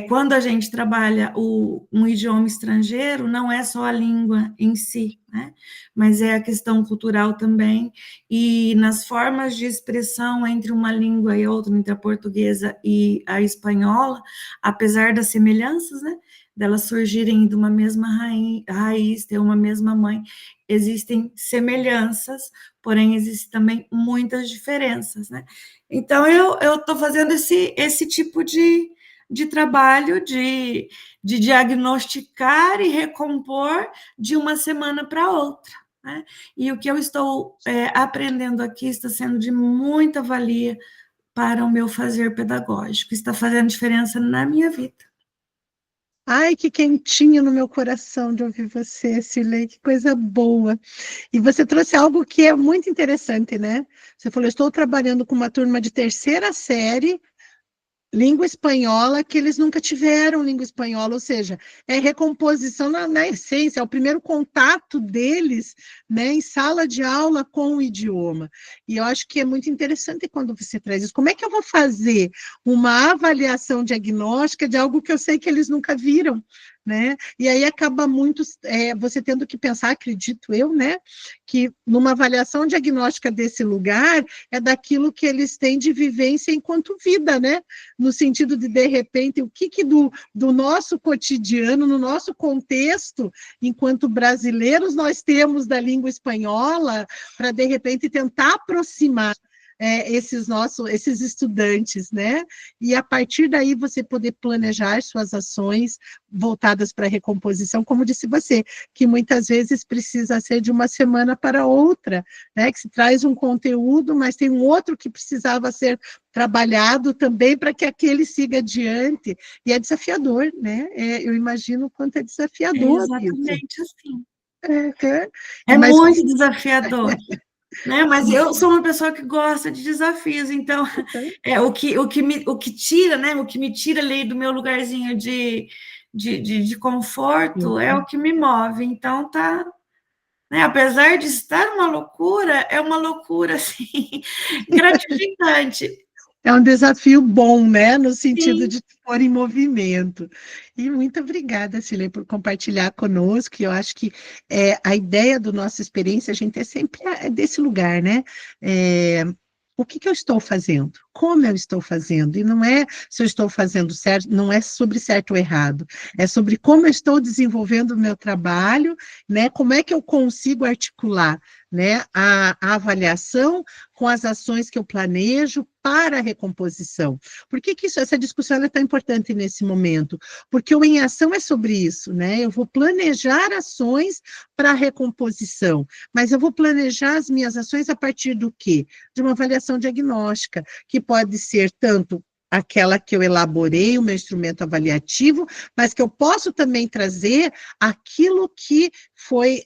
quando a gente trabalha um idioma estrangeiro, não é só a língua em si, né? Mas é a questão cultural também, e nas formas de expressão entre uma língua e outra, entre a portuguesa e a espanhola, apesar das semelhanças, né, delas surgirem de uma mesma raiz, ter uma mesma mãe, existem semelhanças, porém existem também muitas diferenças, né? Então, eu estou fazendo esse tipo de trabalho de diagnosticar e recompor de uma semana para outra, né? E o que eu estou aprendendo aqui está sendo de muita valia para o meu fazer pedagógico, está fazendo diferença na minha vida. Ai, que quentinho no meu coração de ouvir você, Cirlei, que coisa boa. E você trouxe algo que é muito interessante, né? Você falou, estou trabalhando com uma turma de terceira série, língua espanhola, que eles nunca tiveram língua espanhola, ou seja, é recomposição na essência, é o primeiro contato deles, né, em sala de aula com o idioma. E eu acho que é muito interessante quando você traz isso. Como é que eu vou fazer uma avaliação diagnóstica de algo que eu sei que eles nunca viram? Né? E aí acaba muito você tendo que pensar, acredito eu, né, que numa avaliação diagnóstica desse lugar é daquilo que eles têm de vivência enquanto vida, né? No sentido de repente, o que do nosso cotidiano, no nosso contexto, enquanto brasileiros, nós temos da língua espanhola, para, de repente, tentar aproximar esses estudantes, né? E a partir daí você poder planejar suas ações voltadas para a recomposição, como disse você, que muitas vezes precisa ser de uma semana para outra, né? Que se traz um conteúdo, mas tem um outro que precisava ser trabalhado também para que aquele siga adiante, e é desafiador, né? Eu imagino o quanto é desafiador exatamente isso. assim. É mas muito desafiador. Né? Mas eu sou uma pessoa que gosta de desafios, então o que tira, né? O que me tira ali do meu lugarzinho de conforto é o que me move. Então tá, né? Apesar de estar uma loucura, é uma loucura assim, gratificante. É um desafio bom, né? No sentido Sim. de te pôr em movimento. E muito obrigada, Cilei, por compartilhar conosco. Eu acho que a ideia da nossa experiência, a gente é sempre desse lugar, né? O que eu estou fazendo? Como eu estou fazendo? E não é se eu estou fazendo certo, não é sobre certo ou errado, é sobre como eu estou desenvolvendo o meu trabalho, né? Como é que eu consigo articular, né, a avaliação com as ações que eu planejo para a recomposição. Por que essa discussão é tão importante nesse momento? Porque o Em Ação é sobre isso, né? Eu vou planejar ações para a recomposição, mas eu vou planejar as minhas ações a partir do quê? De uma avaliação diagnóstica, que pode ser tanto aquela que eu elaborei, o meu instrumento avaliativo, mas que eu posso também trazer aquilo que foi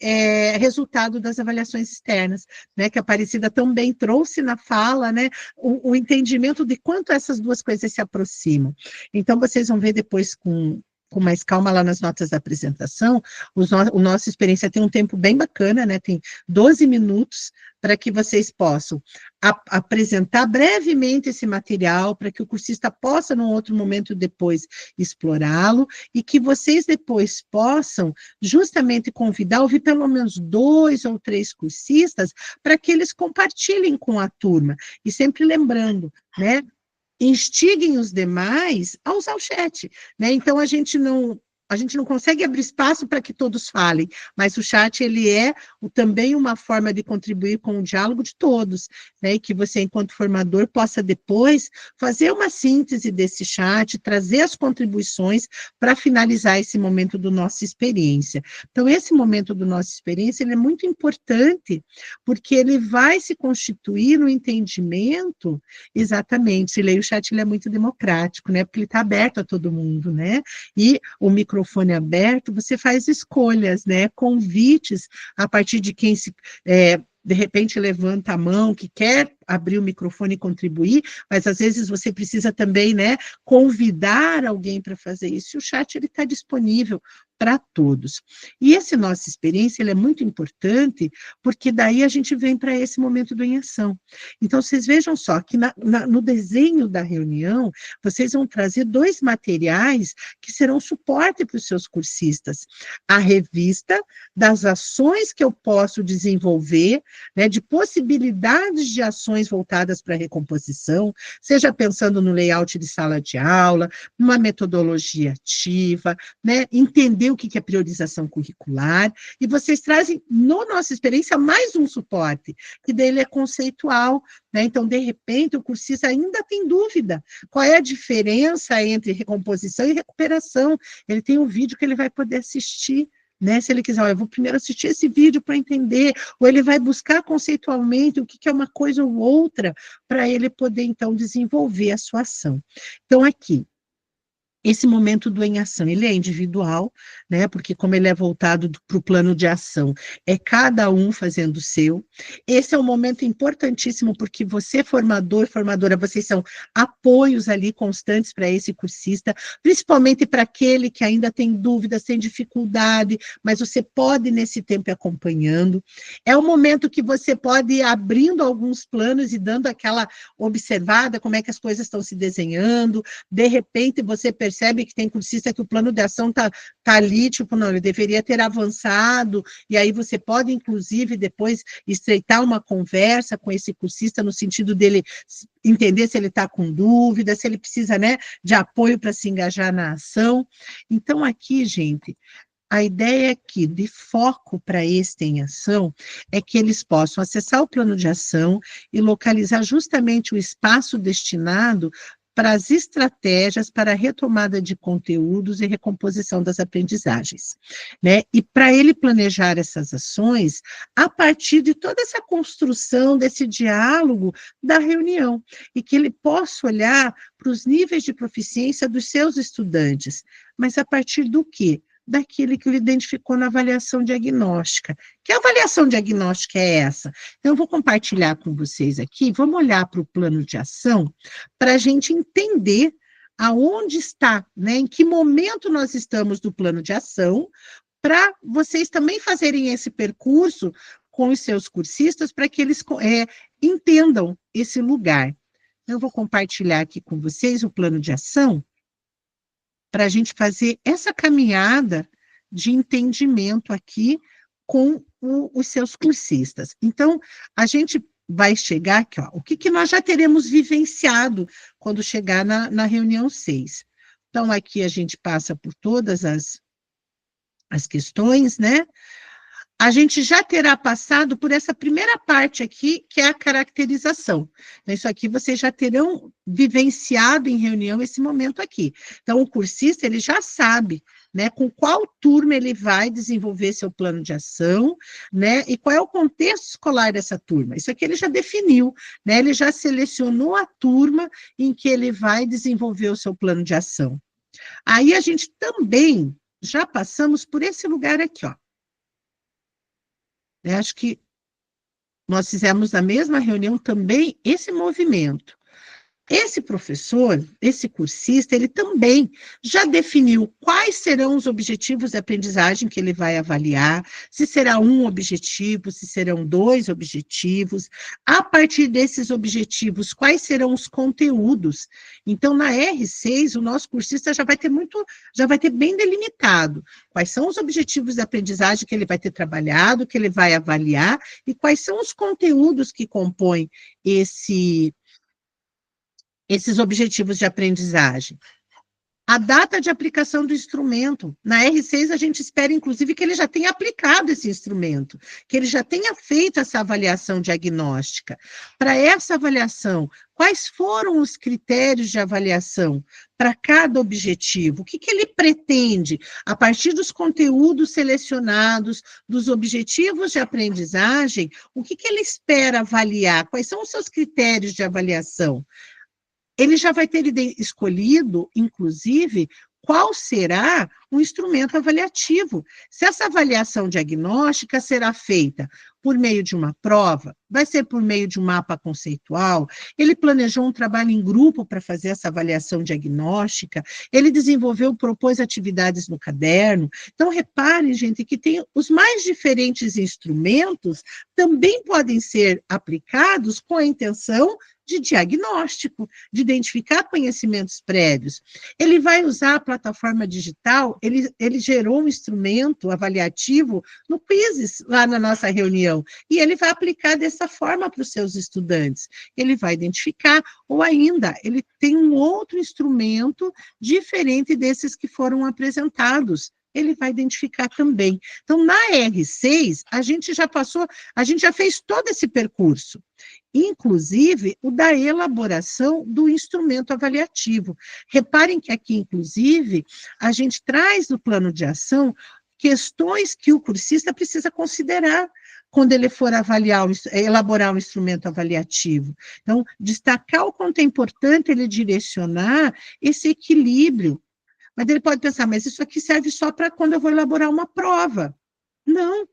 resultado das avaliações externas, né, que a Aparecida também trouxe na fala, né, o entendimento de quanto essas duas coisas se aproximam. Então, vocês vão ver depois com mais calma lá nas notas da apresentação, o nossa experiência tem um tempo bem bacana, né, tem 12 minutos para que vocês possam apresentar brevemente esse material, para que o cursista possa, num outro momento depois, explorá-lo, e que vocês depois possam justamente convidar, ouvir pelo menos 2 ou 3 cursistas, para que eles compartilhem com a turma. E sempre lembrando, né? Instiguem os demais a usar o chat, né? Então a gente não consegue abrir espaço para que todos falem, mas o chat ele é também uma forma de contribuir com o diálogo de todos, né? E que você, enquanto formador, possa depois fazer uma síntese desse chat, trazer as contribuições para finalizar esse momento do nossa experiência. Então, esse momento do nossa experiência ele é muito importante, porque ele vai se constituir no entendimento, exatamente, o chat ele é muito democrático, né? Porque ele está aberto a todo mundo, né? E o microfone aberto, você faz escolhas, né? Convites a partir de quem de repente levanta a mão, que quer abrir o microfone e contribuir, mas às vezes você precisa também, né, convidar alguém para fazer isso, e o chat ele está disponível para todos. E essa nossa experiência ele é muito importante, porque daí a gente vem para esse momento do Em Ação. Então, vocês vejam só que no desenho da reunião, vocês vão trazer 2 materiais que serão suporte para os seus cursistas. A revista das ações que eu posso desenvolver, né, de possibilidades de ações voltadas para a recomposição, seja pensando no layout de sala de aula, numa metodologia ativa, né, entender o que é priorização curricular, e vocês trazem, no nossa experiência, mais um suporte, que dele é conceitual, né? Então, de repente, o cursista ainda tem dúvida, qual é a diferença entre recomposição e recuperação, ele tem um vídeo que ele vai poder assistir, né? Se ele quiser, eu vou primeiro assistir esse vídeo para entender, ou ele vai buscar conceitualmente o que é uma coisa ou outra, para ele poder, então, desenvolver a sua ação. Então, aqui, esse momento do Em Ação, ele é individual, né? Porque como ele é voltado para o plano de ação, é cada um fazendo o seu. Esse é um momento importantíssimo, porque você, formador, formadora, vocês são apoios ali constantes para esse cursista, principalmente para aquele que ainda tem dúvidas, tem dificuldade, mas você pode, nesse tempo, ir acompanhando. É um momento que você pode ir abrindo alguns planos e dando aquela observada, como é que as coisas estão se desenhando. De repente, você percebe que tem cursista que o plano de ação tá ali, tipo, não, ele deveria ter avançado, e aí você pode, inclusive, depois estreitar uma conversa com esse cursista no sentido dele entender se ele está com dúvida, se ele precisa, né, de apoio para se engajar na ação. Então, aqui, gente, a ideia aqui de foco para este em ação é que eles possam acessar o plano de ação e localizar justamente o espaço destinado para as estratégias para a retomada de conteúdos e recomposição das aprendizagens, né? E para ele planejar essas ações a partir de toda essa construção desse diálogo da reunião, e que ele possa olhar para os níveis de proficiência dos seus estudantes, mas a partir do quê? Daquele que ele identificou na avaliação diagnóstica. Que avaliação diagnóstica é essa? Então, eu vou compartilhar com vocês aqui, vamos olhar para o plano de ação, para a gente entender aonde está, né, em que momento nós estamos do plano de ação, para vocês também fazerem esse percurso com os seus cursistas, para que eles entendam esse lugar. Eu vou compartilhar aqui com vocês o plano de ação, para a gente fazer essa caminhada de entendimento aqui com os seus cursistas. Então, a gente vai chegar aqui, ó, o que nós já teremos vivenciado quando chegar na reunião 6. Então, aqui a gente passa por todas as questões, né? A gente já terá passado por essa primeira parte aqui, que é a caracterização. Isso aqui vocês já terão vivenciado em reunião esse momento aqui. Então, o cursista, ele já sabe, né, com qual turma ele vai desenvolver seu plano de ação, né, e qual é o contexto escolar dessa turma. Isso aqui ele já definiu, né, ele já selecionou a turma em que ele vai desenvolver o seu plano de ação. Aí a gente também já passamos por esse lugar aqui, ó. Acho que nós fizemos na mesma reunião também esse movimento. Esse professor, esse cursista, ele também já definiu quais serão os objetivos de aprendizagem que ele vai avaliar, se será um objetivo, se serão 2 objetivos, a partir desses objetivos, quais serão os conteúdos. Então, na R6, o nosso cursista já vai ter bem delimitado quais são os objetivos de aprendizagem que ele vai ter trabalhado, que ele vai avaliar, e quais são os conteúdos que compõem esses objetivos de aprendizagem. A data de aplicação do instrumento. Na R6, a gente espera, inclusive, que ele já tenha aplicado esse instrumento, que ele já tenha feito essa avaliação diagnóstica. Para essa avaliação, quais foram os critérios de avaliação para cada objetivo? O que ele pretende, a partir dos conteúdos selecionados, dos objetivos de aprendizagem, o que ele espera avaliar? Quais são os seus critérios de avaliação? Ele já vai ter escolhido, inclusive, qual será o instrumento avaliativo. Se essa avaliação diagnóstica será feita por meio de uma prova, vai ser por meio de um mapa conceitual, ele planejou um trabalho em grupo para fazer essa avaliação diagnóstica, ele propôs atividades no caderno. Então, reparem, gente, que tem os mais diferentes instrumentos também podem ser aplicados com a intenção de diagnóstico, de identificar conhecimentos prévios. Ele vai usar a plataforma digital, ele gerou um instrumento avaliativo no Quizzes, lá na nossa reunião, e ele vai aplicar dessa forma para os seus estudantes. Ele vai identificar, ou ainda, ele tem um outro instrumento diferente desses que foram apresentados. Ele vai identificar também. Então, na R6, a gente já fez todo esse percurso, inclusive o da elaboração do instrumento avaliativo. Reparem que aqui, inclusive, a gente traz no plano de ação questões que o cursista precisa considerar quando ele for elaborar um instrumento avaliativo. Então, destacar o quanto é importante ele direcionar esse equilíbrio Mas ele pode pensar, mas isso aqui serve só para quando eu vou elaborar uma prova. Não.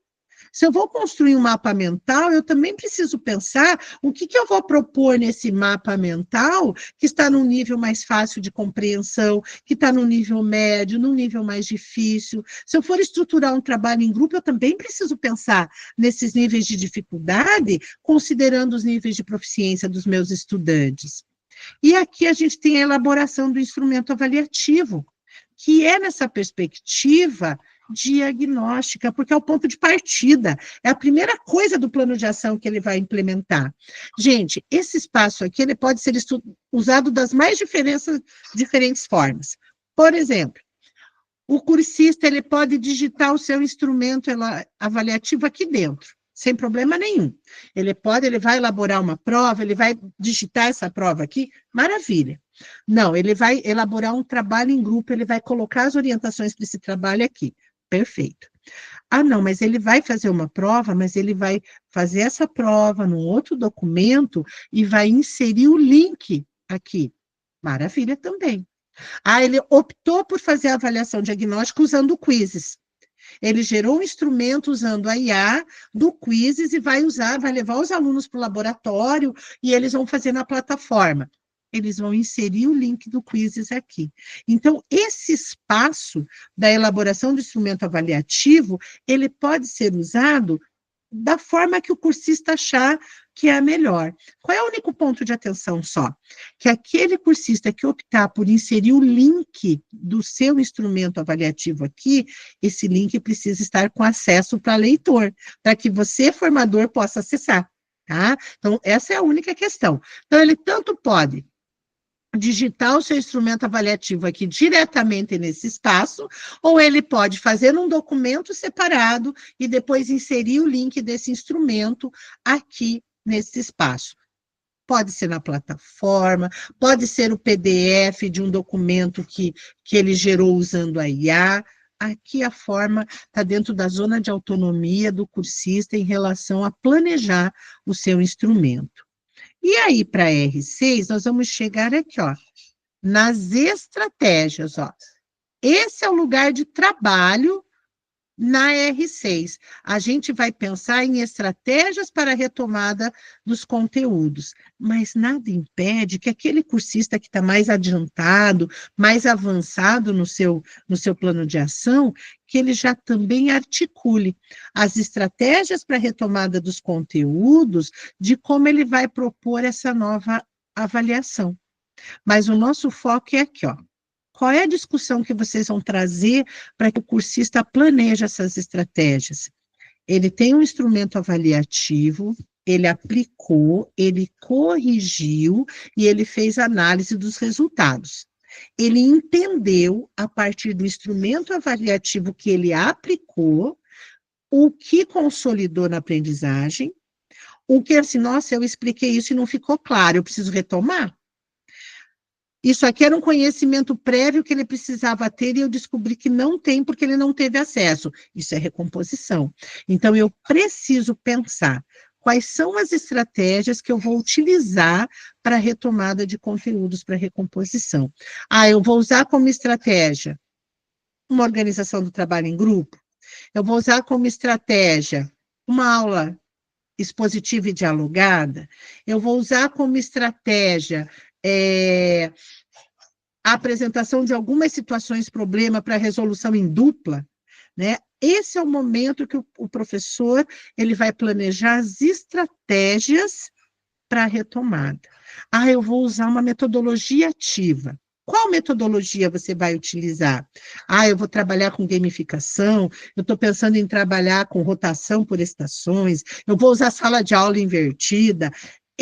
Se eu vou construir um mapa mental, eu também preciso pensar o que eu vou propor nesse mapa mental que está num nível mais fácil de compreensão, que está num nível médio, num nível mais difícil. Se eu for estruturar um trabalho em grupo, eu também preciso pensar nesses níveis de dificuldade, considerando os níveis de proficiência dos meus estudantes. E aqui a gente tem a elaboração do instrumento avaliativo, que é nessa perspectiva diagnóstica, porque é o ponto de partida, é a primeira coisa do plano de ação que ele vai implementar. Gente, esse espaço aqui, ele pode ser usado das mais diferentes formas. Por exemplo, o cursista, ele pode digitar o seu instrumento avaliativo aqui dentro, sem problema nenhum. Ele vai elaborar uma prova, ele vai digitar essa prova aqui, maravilha. Não, ele vai elaborar um trabalho em grupo, ele vai colocar as orientações para esse trabalho aqui. Perfeito. Ah, não, mas ele vai fazer uma prova, mas ele vai fazer essa prova num outro documento e vai inserir o link aqui. Maravilha também. Ah, ele optou por fazer a avaliação diagnóstica usando o Quizzes. Ele gerou um instrumento usando a IA do Quizzes e vai levar os alunos para o laboratório e eles vão fazer na plataforma. Eles vão inserir o link do Quizzes aqui. Então, esse espaço da elaboração do instrumento avaliativo, ele pode ser usado da forma que o cursista achar que é a melhor. Qual é o único ponto de atenção só? Que aquele cursista que optar por inserir o link do seu instrumento avaliativo aqui, esse link precisa estar com acesso para leitor, para que você, formador, possa acessar. Tá? Então, essa é a única questão. Então, ele tanto pode digitar o seu instrumento avaliativo aqui diretamente nesse espaço, ou ele pode fazer um documento separado e depois inserir o link desse instrumento aqui nesse espaço. Pode ser na plataforma, pode ser o PDF de um documento que ele gerou usando a IA. Aqui a forma está dentro da zona de autonomia do cursista em relação a planejar o seu instrumento. E aí, para a R6, nós vamos chegar aqui, ó, nas estratégias, ó. Esse é o lugar de trabalho na R6. A gente vai pensar em estratégias para a retomada dos conteúdos, mas nada impede que aquele cursista que está mais adiantado, mais avançado no seu plano de ação, que ele já também articule as estratégias para a retomada dos conteúdos, de como ele vai propor essa nova avaliação. Mas o nosso foco é aqui, ó. Qual é a discussão que vocês vão trazer para que o cursista planeje essas estratégias? Ele tem um instrumento avaliativo, ele aplicou, ele corrigiu e ele fez análise dos resultados. Ele entendeu, a partir do instrumento avaliativo que ele aplicou, o que consolidou na aprendizagem, o que assim, nossa, eu expliquei isso e não ficou claro, eu preciso retomar. Isso aqui era um conhecimento prévio que ele precisava ter e eu descobri que não tem porque ele não teve acesso. Isso é recomposição. Então, eu preciso pensar quais são as estratégias que eu vou utilizar para a retomada de conteúdos para recomposição. Ah, eu vou usar como estratégia uma organização do trabalho em grupo. Eu vou usar como estratégia uma aula expositiva e dialogada. Eu vou usar como estratégia a apresentação de algumas situações problema para resolução em dupla, né? Esse é o momento que o professor ele vai planejar as estratégias para a retomada. Ah, eu vou usar uma metodologia ativa. Qual metodologia você vai utilizar? Ah, eu vou trabalhar com gamificação, eu estou pensando em trabalhar com rotação por estações, eu vou usar sala de aula invertida.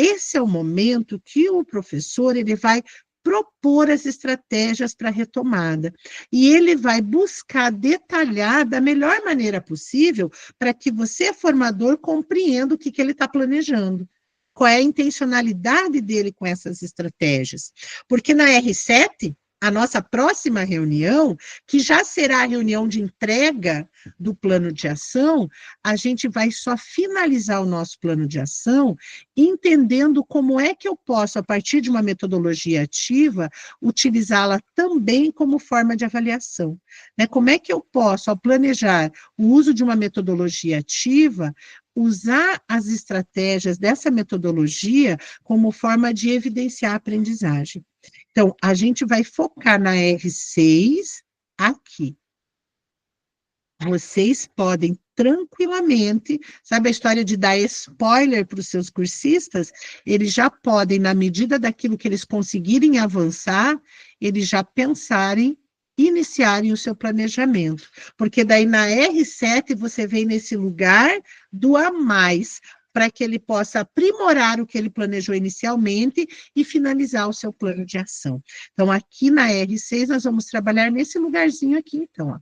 Esse é o momento que o professor ele vai propor as estratégias para a retomada. E ele vai buscar detalhar da melhor maneira possível para que você, formador, compreenda o que ele está planejando. Qual é a intencionalidade dele com essas estratégias? Porque na R7, a nossa próxima reunião, que já será a reunião de entrega do plano de ação, a gente vai só finalizar o nosso plano de ação, entendendo como é que eu posso, a partir de uma metodologia ativa, utilizá-la também como forma de avaliação. Né? Como é que eu posso, ao planejar o uso de uma metodologia ativa, usar as estratégias dessa metodologia como forma de evidenciar a aprendizagem. Então, a gente vai focar na R6 aqui. Vocês podem tranquilamente, sabe a história de dar spoiler para os seus cursistas? Eles já podem, na medida daquilo que eles conseguirem avançar, eles já pensarem, iniciarem o seu planejamento. Porque daí na R7 você vem nesse lugar do a mais, para que ele possa aprimorar o que ele planejou inicialmente e finalizar o seu plano de ação. Então, aqui na R6, nós vamos trabalhar nesse lugarzinho aqui, então, ó.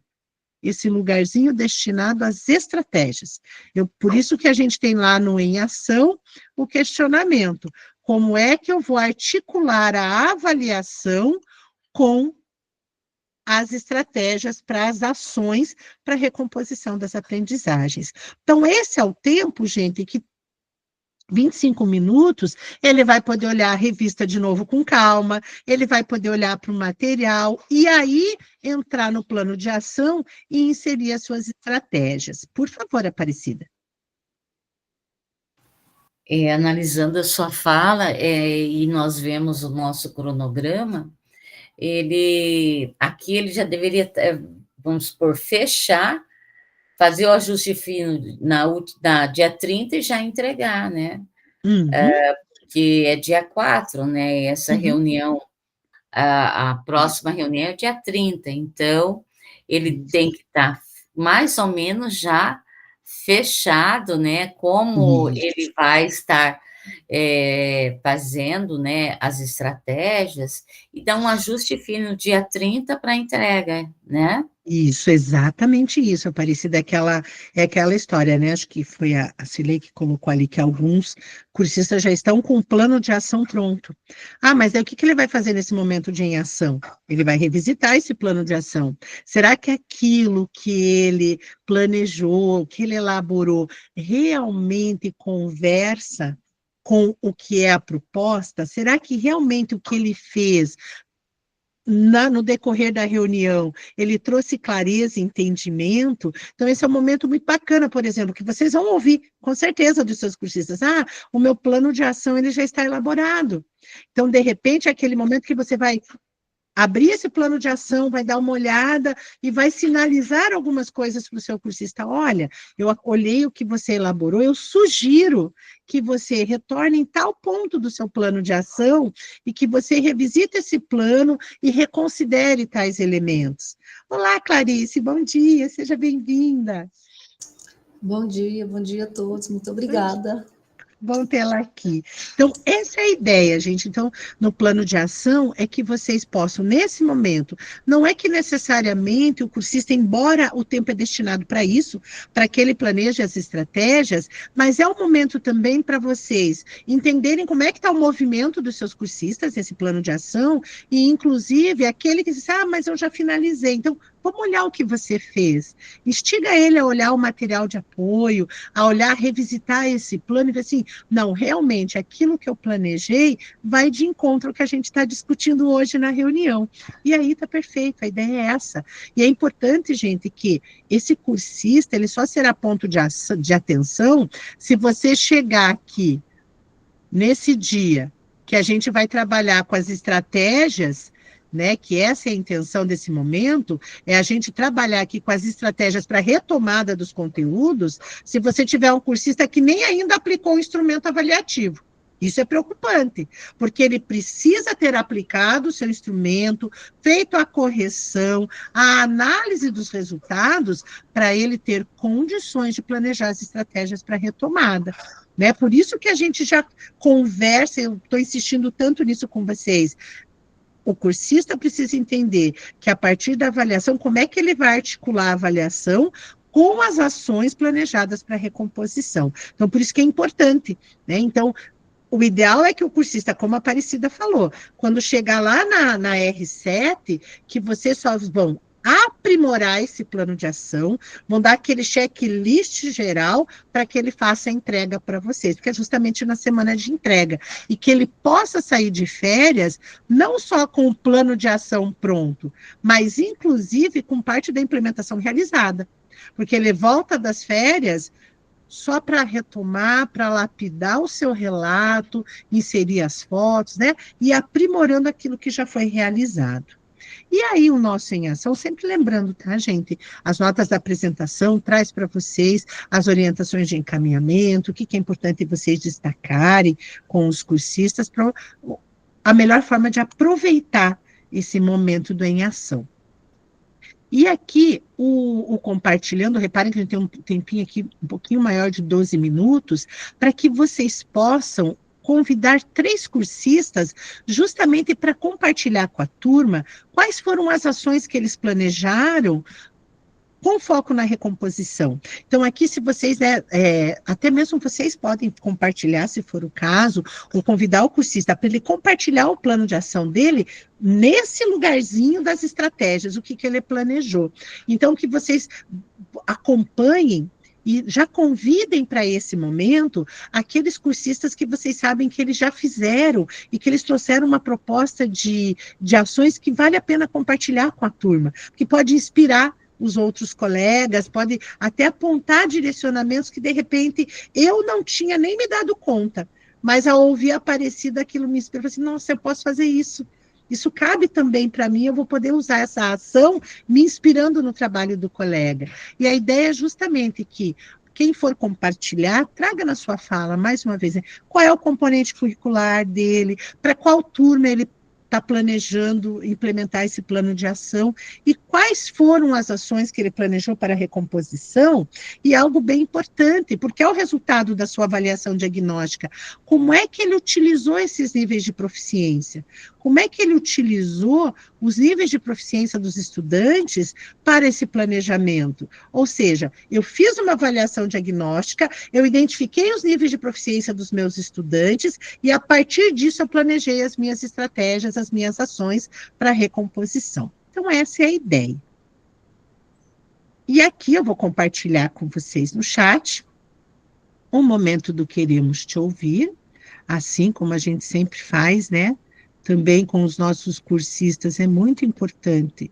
Esse lugarzinho destinado às estratégias. Por isso que a gente tem lá no Em Ação o questionamento. Como é que eu vou articular a avaliação com as estratégias para as ações para a recomposição das aprendizagens? Então, esse é o tempo, gente, que 25 minutos, ele vai poder olhar a revista de novo com calma, ele vai poder olhar para o material, e aí entrar no plano de ação e inserir as suas estratégias. Por favor, Aparecida. Analisando a sua fala, e nós vemos o nosso cronograma, aqui ele já deveria, vamos supor, fechar, fazer o ajuste fino na dia 30 e já entregar, né? Uhum. Que é dia 4, né? E essa reunião, a próxima reunião é dia 30, então ele tem que estar mais ou menos já fechado, né? Como ele vai estar fazendo, né, as estratégias, e dar um ajuste fino dia 30 para entrega, né? Isso, exatamente isso, Aparecida, é aquela história, né? Acho que foi a Cilei que colocou ali que alguns cursistas já estão com o plano de ação pronto. Ah, mas aí o que ele vai fazer nesse momento de em ação? Ele vai revisitar esse plano de ação. Será que aquilo que ele planejou, que ele elaborou, realmente conversa com o que é a proposta? Será que realmente o que ele fez no decorrer da reunião, ele trouxe clareza e entendimento? Então, esse é um momento muito bacana, por exemplo, que vocês vão ouvir, com certeza, dos seus cursistas. Ah, o meu plano de ação, ele já está elaborado. Então, de repente, é aquele momento que você vai abrir esse plano de ação, vai dar uma olhada e vai sinalizar algumas coisas para o seu cursista. Olha, eu olhei o que você elaborou, eu sugiro que você retorne em tal ponto do seu plano de ação e que você revisite esse plano e reconsidere tais elementos. Olá, Clarice, bom dia, seja bem-vinda. Bom dia a todos, muito obrigada. Bom tê-la aqui. Então, essa é a ideia, gente. Então, no plano de ação, é que vocês possam, nesse momento, não é que necessariamente o cursista, embora o tempo é destinado para isso, para que ele planeje as estratégias, mas é um momento também para vocês entenderem como é que está o movimento dos seus cursistas, esse plano de ação, e, inclusive, aquele que diz, mas eu já finalizei. Então, vamos olhar o que você fez. Instiga ele a olhar o material de apoio, a olhar, revisitar esse plano e ver assim, não, realmente, aquilo que eu planejei vai de encontro ao que a gente está discutindo hoje na reunião. E aí está perfeito, a ideia é essa. E é importante, gente, que esse cursista, ele só será ponto de atenção se você chegar aqui, nesse dia, que a gente vai trabalhar com as estratégias, né, que essa é a intenção desse momento, é a gente trabalhar aqui com as estratégias para retomada dos conteúdos, se você tiver um cursista que nem ainda aplicou o instrumento avaliativo. Isso é preocupante, porque ele precisa ter aplicado o seu instrumento, feito a correção, a análise dos resultados, para ele ter condições de planejar as estratégias para retomada. Né? Por isso que a gente já conversa, eu estou insistindo tanto nisso com vocês. O cursista precisa entender que, a partir da avaliação, como é que ele vai articular a avaliação com as ações planejadas para a recomposição. Então, por isso que é importante, né? Então, O ideal é que o cursista, como a Aparecida falou, quando chegar lá na R7, que vocês só vão aprimorar esse plano de ação, vão dar aquele checklist geral para que ele faça a entrega para vocês, porque é justamente na semana de entrega, e que ele possa sair de férias não só com o plano de ação pronto, mas inclusive com parte da implementação realizada, porque ele volta das férias só para retomar, para lapidar o seu relato, inserir as fotos, né? E aprimorando aquilo que já foi realizado. E aí, o nosso em ação, sempre lembrando, tá, gente? As notas da apresentação traz para vocês as orientações de encaminhamento, o que é importante vocês destacarem com os cursistas para a melhor forma de aproveitar esse momento do em ação. E aqui, o compartilhando, reparem que a gente tem um tempinho aqui um pouquinho maior de 12 minutos, para que vocês possam convidar 3 cursistas justamente para compartilhar com a turma quais foram as ações que eles planejaram com foco na recomposição. Então, aqui, se vocês, até mesmo vocês podem compartilhar, se for o caso, ou convidar o cursista para ele compartilhar o plano de ação dele nesse lugarzinho das estratégias, o que ele planejou. Então, que vocês acompanhem e já convidem para esse momento aqueles cursistas que vocês sabem que eles já fizeram e que eles trouxeram uma proposta de ações que vale a pena compartilhar com a turma, que pode inspirar os outros colegas, pode até apontar direcionamentos que, de repente, eu não tinha nem me dado conta, mas ao ouvir a Aparecida, aquilo me inspirou, assim, nossa, eu posso fazer isso. Isso cabe também para mim, eu vou poder usar essa ação me inspirando no trabalho do colega. E a ideia é justamente que quem for compartilhar, traga na sua fala, mais uma vez, qual é o componente curricular dele, para qual turma ele está planejando implementar esse plano de ação e quais foram as ações que ele planejou para a recomposição, e algo bem importante, porque é o resultado da sua avaliação diagnóstica, como é que ele utilizou esses níveis de proficiência, como é que ele utilizou os níveis de proficiência dos estudantes para esse planejamento. Ou seja, eu fiz uma avaliação diagnóstica, eu identifiquei os níveis de proficiência dos meus estudantes e, a partir disso, eu planejei as minhas estratégias, as minhas ações para recomposição. Então, essa é a ideia. E aqui eu vou compartilhar com vocês no chat um momento do Queremos Te Ouvir, assim como a gente sempre faz, né? Também com os nossos cursistas, é muito importante.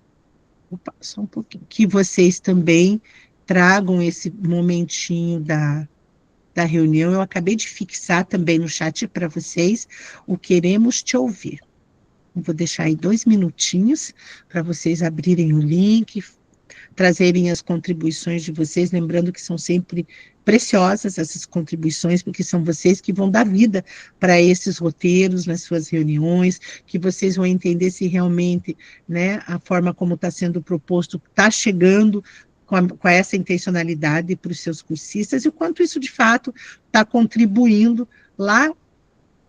Opa, só um pouquinho. Que vocês também tragam esse momentinho da reunião. Eu acabei de fixar também no chat para vocês o Queremos Te Ouvir. Eu vou deixar aí 2 minutinhos para vocês abrirem o link, trazerem as contribuições de vocês, lembrando que são sempre preciosas essas contribuições, porque são vocês que vão dar vida para esses roteiros nas suas reuniões, que vocês vão entender se realmente, né, a forma como está sendo proposto está chegando com essa intencionalidade para os seus cursistas, e o quanto isso, de fato, está contribuindo lá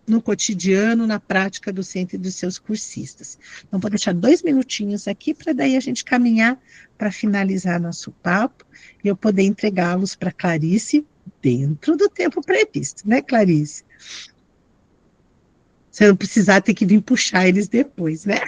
no cotidiano, na prática do centro e dos seus cursistas. Então, vou deixar 2 minutinhos aqui para daí a gente caminhar para finalizar nosso papo e eu poder entregá-los para Clarice dentro do tempo previsto, né, Clarice? Você não precisar ter que vir puxar eles depois, né?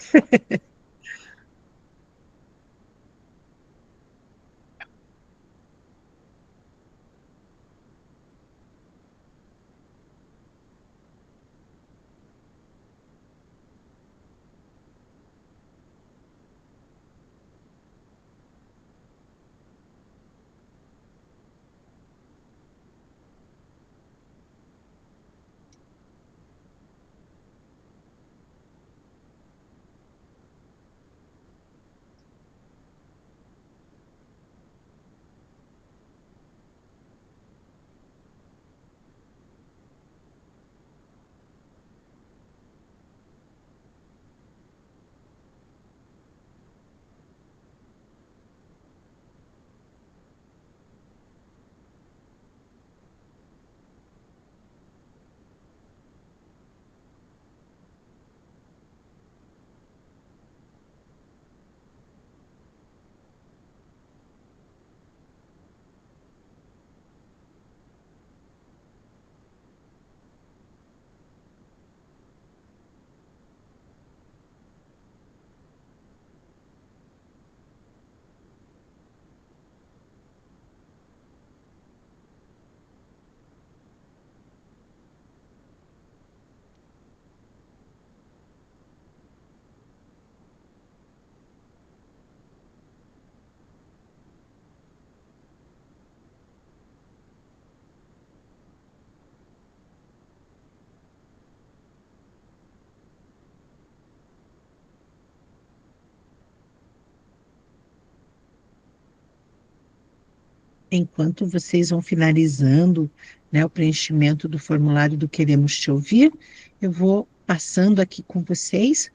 enquanto vocês vão finalizando, né, o preenchimento do formulário do Queremos Te Ouvir, eu vou passando aqui com vocês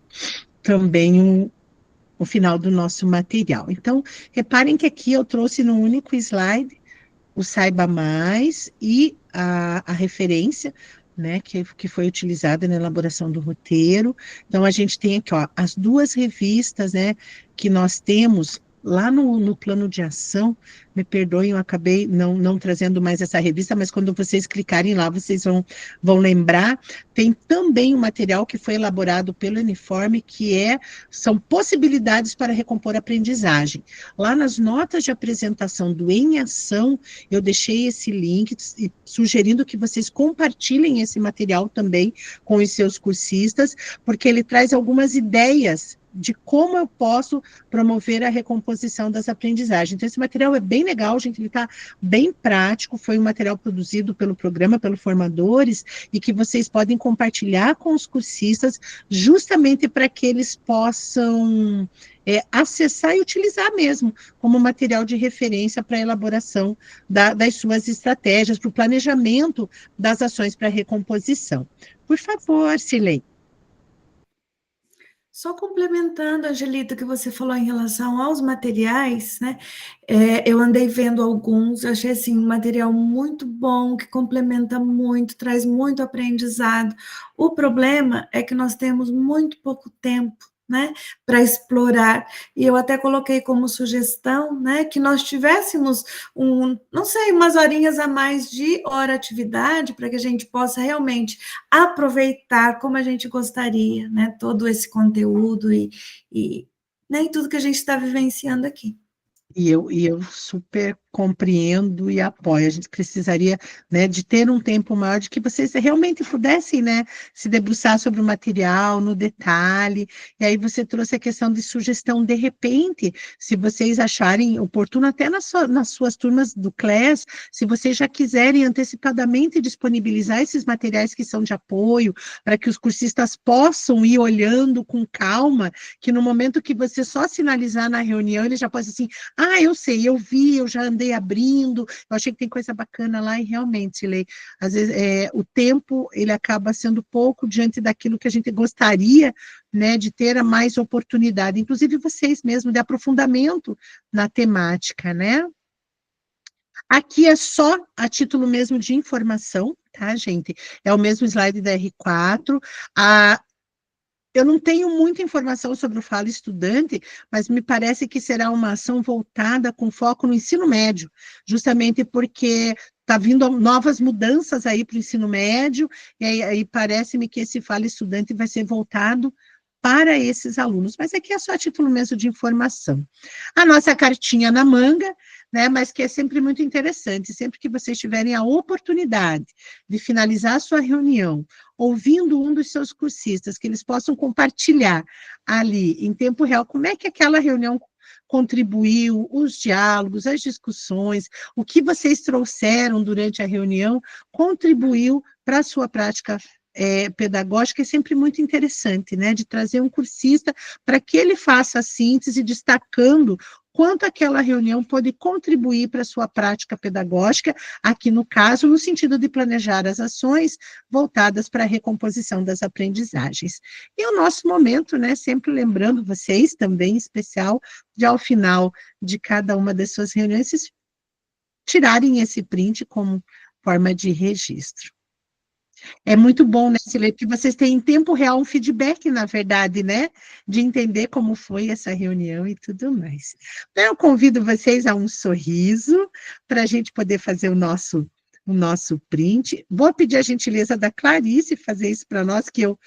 também o final do nosso material. Então, reparem que aqui eu trouxe num único slide o Saiba Mais e a referência, né, que foi utilizada na elaboração do roteiro. Então, a gente tem aqui, ó, as duas revistas, né, que nós temos lá no plano de ação. Me perdoem, eu acabei não trazendo mais essa revista, mas quando vocês clicarem lá, vocês vão lembrar. Tem também um material que foi elaborado pelo Uniforme, são possibilidades para recompor a aprendizagem. Lá nas notas de apresentação do Em Ação, eu deixei esse link, sugerindo que vocês compartilhem esse material também com os seus cursistas, porque ele traz algumas ideias de como eu posso promover a recomposição das aprendizagens. Então, esse material é bem legal, gente, ele está bem prático, foi um material produzido pelo programa, pelos formadores, e que vocês podem compartilhar com os cursistas, justamente para que eles possam acessar e utilizar mesmo como material de referência para a elaboração das suas estratégias, para o planejamento das ações para a recomposição. Por favor, Silene. Só complementando, Angelita, o que você falou em relação aos materiais, né? Eu andei vendo alguns, eu achei assim, um material muito bom, que complementa muito, traz muito aprendizado. O problema é que nós temos muito pouco tempo, né, para explorar, e eu até coloquei como sugestão, né, que nós tivéssemos não sei, umas horinhas a mais de hora atividade, para que a gente possa realmente aproveitar como a gente gostaria, né, todo esse conteúdo né, e tudo que a gente está vivenciando aqui. E eu super compreendo e apoio. A gente precisaria, né, de ter um tempo maior, de que vocês realmente pudessem, né, se debruçar sobre o material, no detalhe. E aí você trouxe a questão de sugestão, de repente, se vocês acharem oportuno, até nas suas turmas do CLES, se vocês já quiserem antecipadamente disponibilizar esses materiais que são de apoio, para que os cursistas possam ir olhando com calma, que no momento que você só sinalizar na reunião, ele já pode assim, eu sei, eu vi, eu já andei abrindo, eu achei que tem coisa bacana lá, e realmente, Lei, às vezes o tempo, ele acaba sendo pouco diante daquilo que a gente gostaria, né, de ter a mais oportunidade, inclusive vocês mesmos, de aprofundamento na temática, né? Aqui é só a título mesmo de informação, tá, gente? É o mesmo slide da R4, eu não tenho muita informação sobre o Fala Estudante, mas me parece que será uma ação voltada com foco no ensino médio, justamente porque está vindo novas mudanças aí para o ensino médio, e aí parece-me que esse Fala Estudante vai ser voltado para esses alunos, mas aqui é só a título mesmo de informação. A nossa cartinha na manga, né, mas que é sempre muito interessante, sempre que vocês tiverem a oportunidade de finalizar a sua reunião, ouvindo um dos seus cursistas, que eles possam compartilhar ali, em tempo real, como é que aquela reunião contribuiu, os diálogos, as discussões, o que vocês trouxeram durante a reunião, contribuiu para a sua prática pedagógica. É sempre muito interessante, né, de trazer um cursista para que ele faça a síntese, destacando quanto aquela reunião pode contribuir para a sua prática pedagógica, aqui no caso, no sentido de planejar as ações voltadas para a recomposição das aprendizagens. E o nosso momento, né, sempre lembrando vocês também, em especial, de ao final de cada uma das suas reuniões, vocês tirarem esse print como forma de registro. É muito bom, né, Silene, que vocês têm em tempo real um feedback, na verdade, né, de entender como foi essa reunião e tudo mais. Então, eu convido vocês a um sorriso, para a gente poder fazer o nosso print. Vou pedir a gentileza da Clarice fazer isso para nós, que eu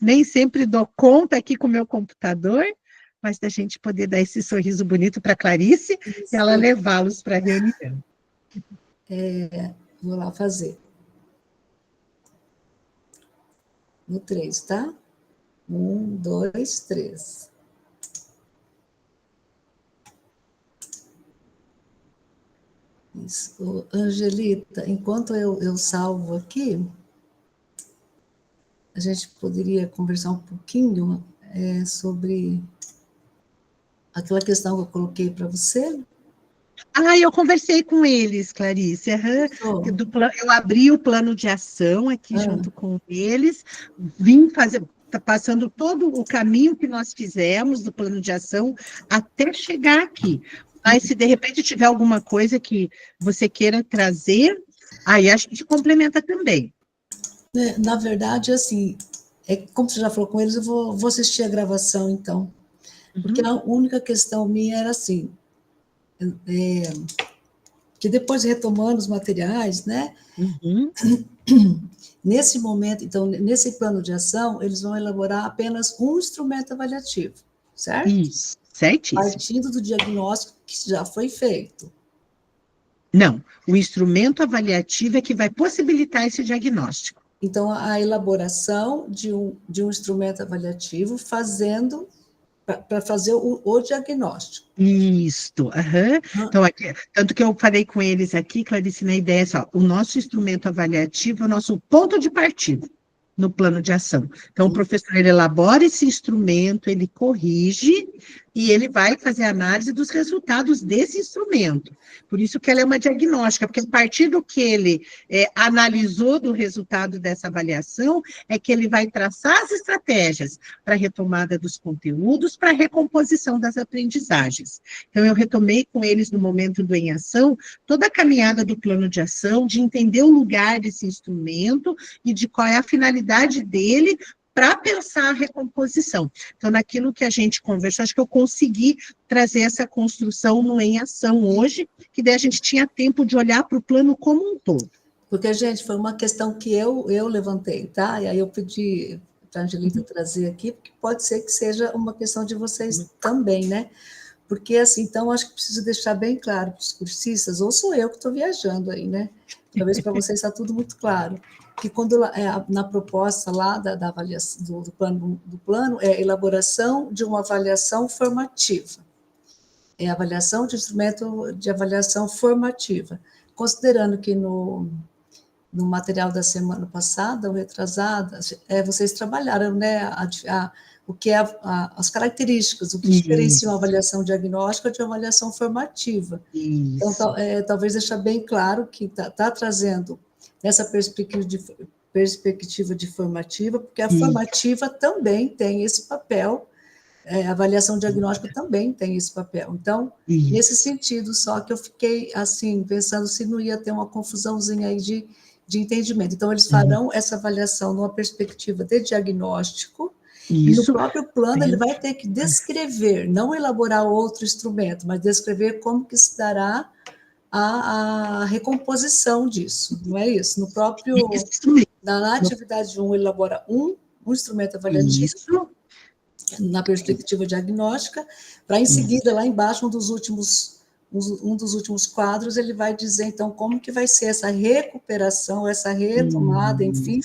nem sempre dou conta aqui com o meu computador, mas da gente poder dar esse sorriso bonito para a Clarice, e ela levá-los para a reunião. Vou lá fazer. No 3, tá? 1, 2, 3. Isso. Angelita, enquanto eu salvo aqui, a gente poderia conversar um pouquinho sobre aquela questão que eu coloquei para você? Eu conversei com eles, Clarice. Oh, Eu abri o plano de ação aqui junto com eles, vim fazer, tá passando todo o caminho que nós fizemos do plano de ação até chegar aqui. Mas se de repente tiver alguma coisa que você queira trazer, aí a gente complementa também. na verdade, assim, como você já falou com eles, eu vou assistir a gravação, então. Porque a única questão minha era assim, que depois retomando os materiais, né? Nesse momento, então, nesse plano de ação, eles vão elaborar apenas um instrumento avaliativo, certo? Isso, certíssimo. Partindo do diagnóstico que já foi feito. Não, o instrumento avaliativo é que vai possibilitar esse diagnóstico. Então, a elaboração de um instrumento avaliativo para fazer o diagnóstico. Isto, Então, tanto que eu falei com eles aqui, Clarice, na ideia, o nosso instrumento avaliativo é o nosso ponto de partida no plano de ação. Então, o professor, ele elabora esse instrumento, ele corrige e ele vai fazer análise dos resultados desse instrumento. Por isso que ela é uma diagnóstica, porque a partir do que ele analisou do resultado dessa avaliação, é que ele vai traçar as estratégias para a retomada dos conteúdos, para a recomposição das aprendizagens. Então, eu retomei com eles no momento do Em Ação, toda a caminhada do plano de ação, de entender o lugar desse instrumento e de qual é a finalidade dele para pensar a recomposição. Então, naquilo que a gente conversou, acho que eu consegui trazer essa construção no Em Ação hoje, que daí a gente tinha tempo de olhar para o plano como um todo. Porque, gente, foi uma questão que eu levantei, tá? E aí eu pedi para a Angelita trazer aqui, porque pode ser que seja uma questão de vocês também, né? Porque, assim, então, acho que preciso deixar bem claro para os cursistas, ou sou eu que estou viajando aí, né? Talvez para vocês está tudo muito claro, que quando na proposta lá da avaliação do plano é elaboração de uma avaliação formativa. É avaliação de instrumento de avaliação formativa. Considerando que no material da semana passada, ou retrasada, vocês trabalharam, né, o que é as características, o que diferencia uma avaliação diagnóstica de uma avaliação formativa. Então, talvez deixar bem claro que está trazendo essa perspectiva de formativa, porque a formativa também tem esse papel, a avaliação diagnóstica também tem esse papel. Então, nesse sentido, só que eu fiquei, assim, pensando se não ia ter uma confusãozinha aí de entendimento. Então, eles farão essa avaliação numa perspectiva de diagnóstico, e no próprio plano ele vai ter que descrever, não elaborar outro instrumento, mas descrever como que se dará a recomposição disso, não é isso? No próprio, na atividade 1, elabora um instrumento avaliativo, na perspectiva diagnóstica, para em seguida, lá embaixo, um dos últimos quadros, ele vai dizer, então, como que vai ser essa recuperação, essa retomada, enfim,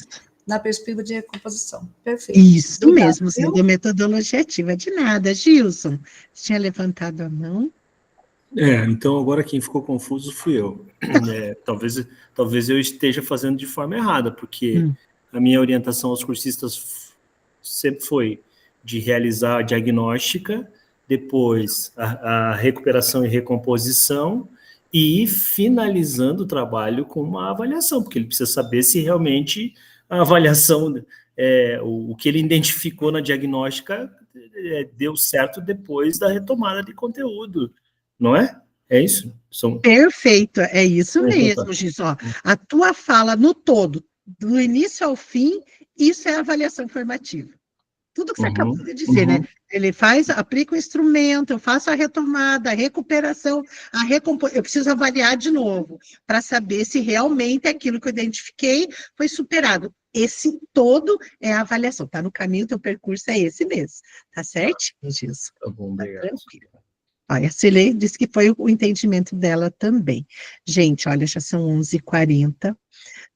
na perspectiva de recomposição. Perfeito. Isso mesmo, sendo metodologia ativa. De nada. Gilson, você tinha levantado a mão? Então agora quem ficou confuso fui eu. Talvez eu esteja fazendo de forma errada, porque a minha orientação aos cursistas sempre foi de realizar a diagnóstica, depois a recuperação e recomposição, e finalizando o trabalho com uma avaliação, porque ele precisa saber se realmente a avaliação, o que ele identificou na diagnóstica deu certo depois da retomada de conteúdo, não é? É isso? Perfeito, é isso mesmo, Gilson. A tua fala no todo, do início ao fim, isso é avaliação formativa. Tudo que você acabou de dizer, né? Ele aplica o instrumento, eu faço a retomada, a recuperação, eu preciso avaliar de novo, para saber se realmente aquilo que eu identifiquei foi superado. Esse todo é a avaliação, tá no caminho, teu percurso é esse mesmo. Tá certo, Gilson? Tá bom, obrigado. Tranquilo. Olha, a Cilei disse que foi o entendimento dela também. Gente, olha, já são 11h40,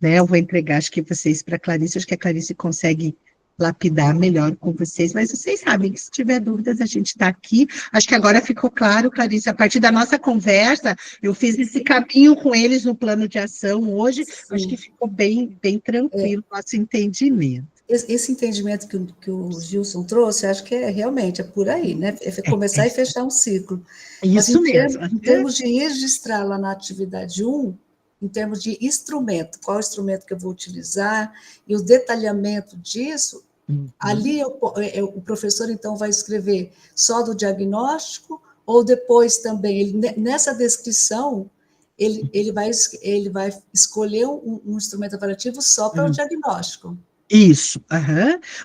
né? Eu vou entregar, acho que vocês para a Clarice, acho que a Clarice consegue lapidar melhor com vocês, mas vocês sabem que se tiver dúvidas, a gente está aqui. Acho que agora ficou claro, Clarice, a partir da nossa conversa, eu fiz esse caminho com eles no plano de ação hoje, acho que ficou bem tranquilo o nosso entendimento. esse entendimento que o Gilson trouxe, acho que realmente é por aí, né? É começar e fechar um ciclo. Mas Isso mesmo. em termos de registrar lá na atividade 1, em termos de instrumento, qual instrumento que eu vou utilizar, e o detalhamento disso, ali o professor, então, vai escrever só do diagnóstico, ou depois também, nessa descrição, ele vai escolher um instrumento avaliativo só para o diagnóstico. Isso,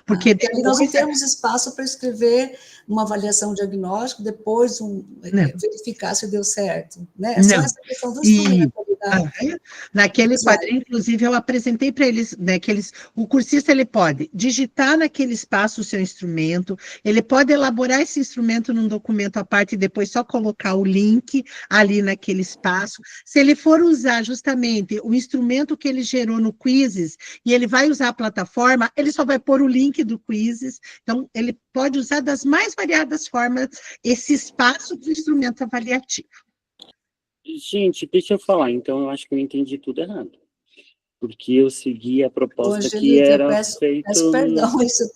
porque ali nós não temos espaço para escrever uma avaliação diagnóstica, depois verificar se deu certo, né? É só essa questão do instrumento. Naquele quadrinho, inclusive, eu apresentei para eles, né, o cursista ele pode digitar naquele espaço o seu instrumento, ele pode elaborar esse instrumento num documento à parte e depois só colocar o link ali naquele espaço. Se ele for usar justamente o instrumento que ele gerou no Quizzes, e ele vai usar a plataforma, ele só vai pôr o link do Quizzes, então ele pode usar das mais variadas formas esse espaço do instrumento avaliativo. Gente, deixa eu falar, então eu acho que eu entendi tudo errado. Porque eu segui a proposta que era feita... Peço perdão,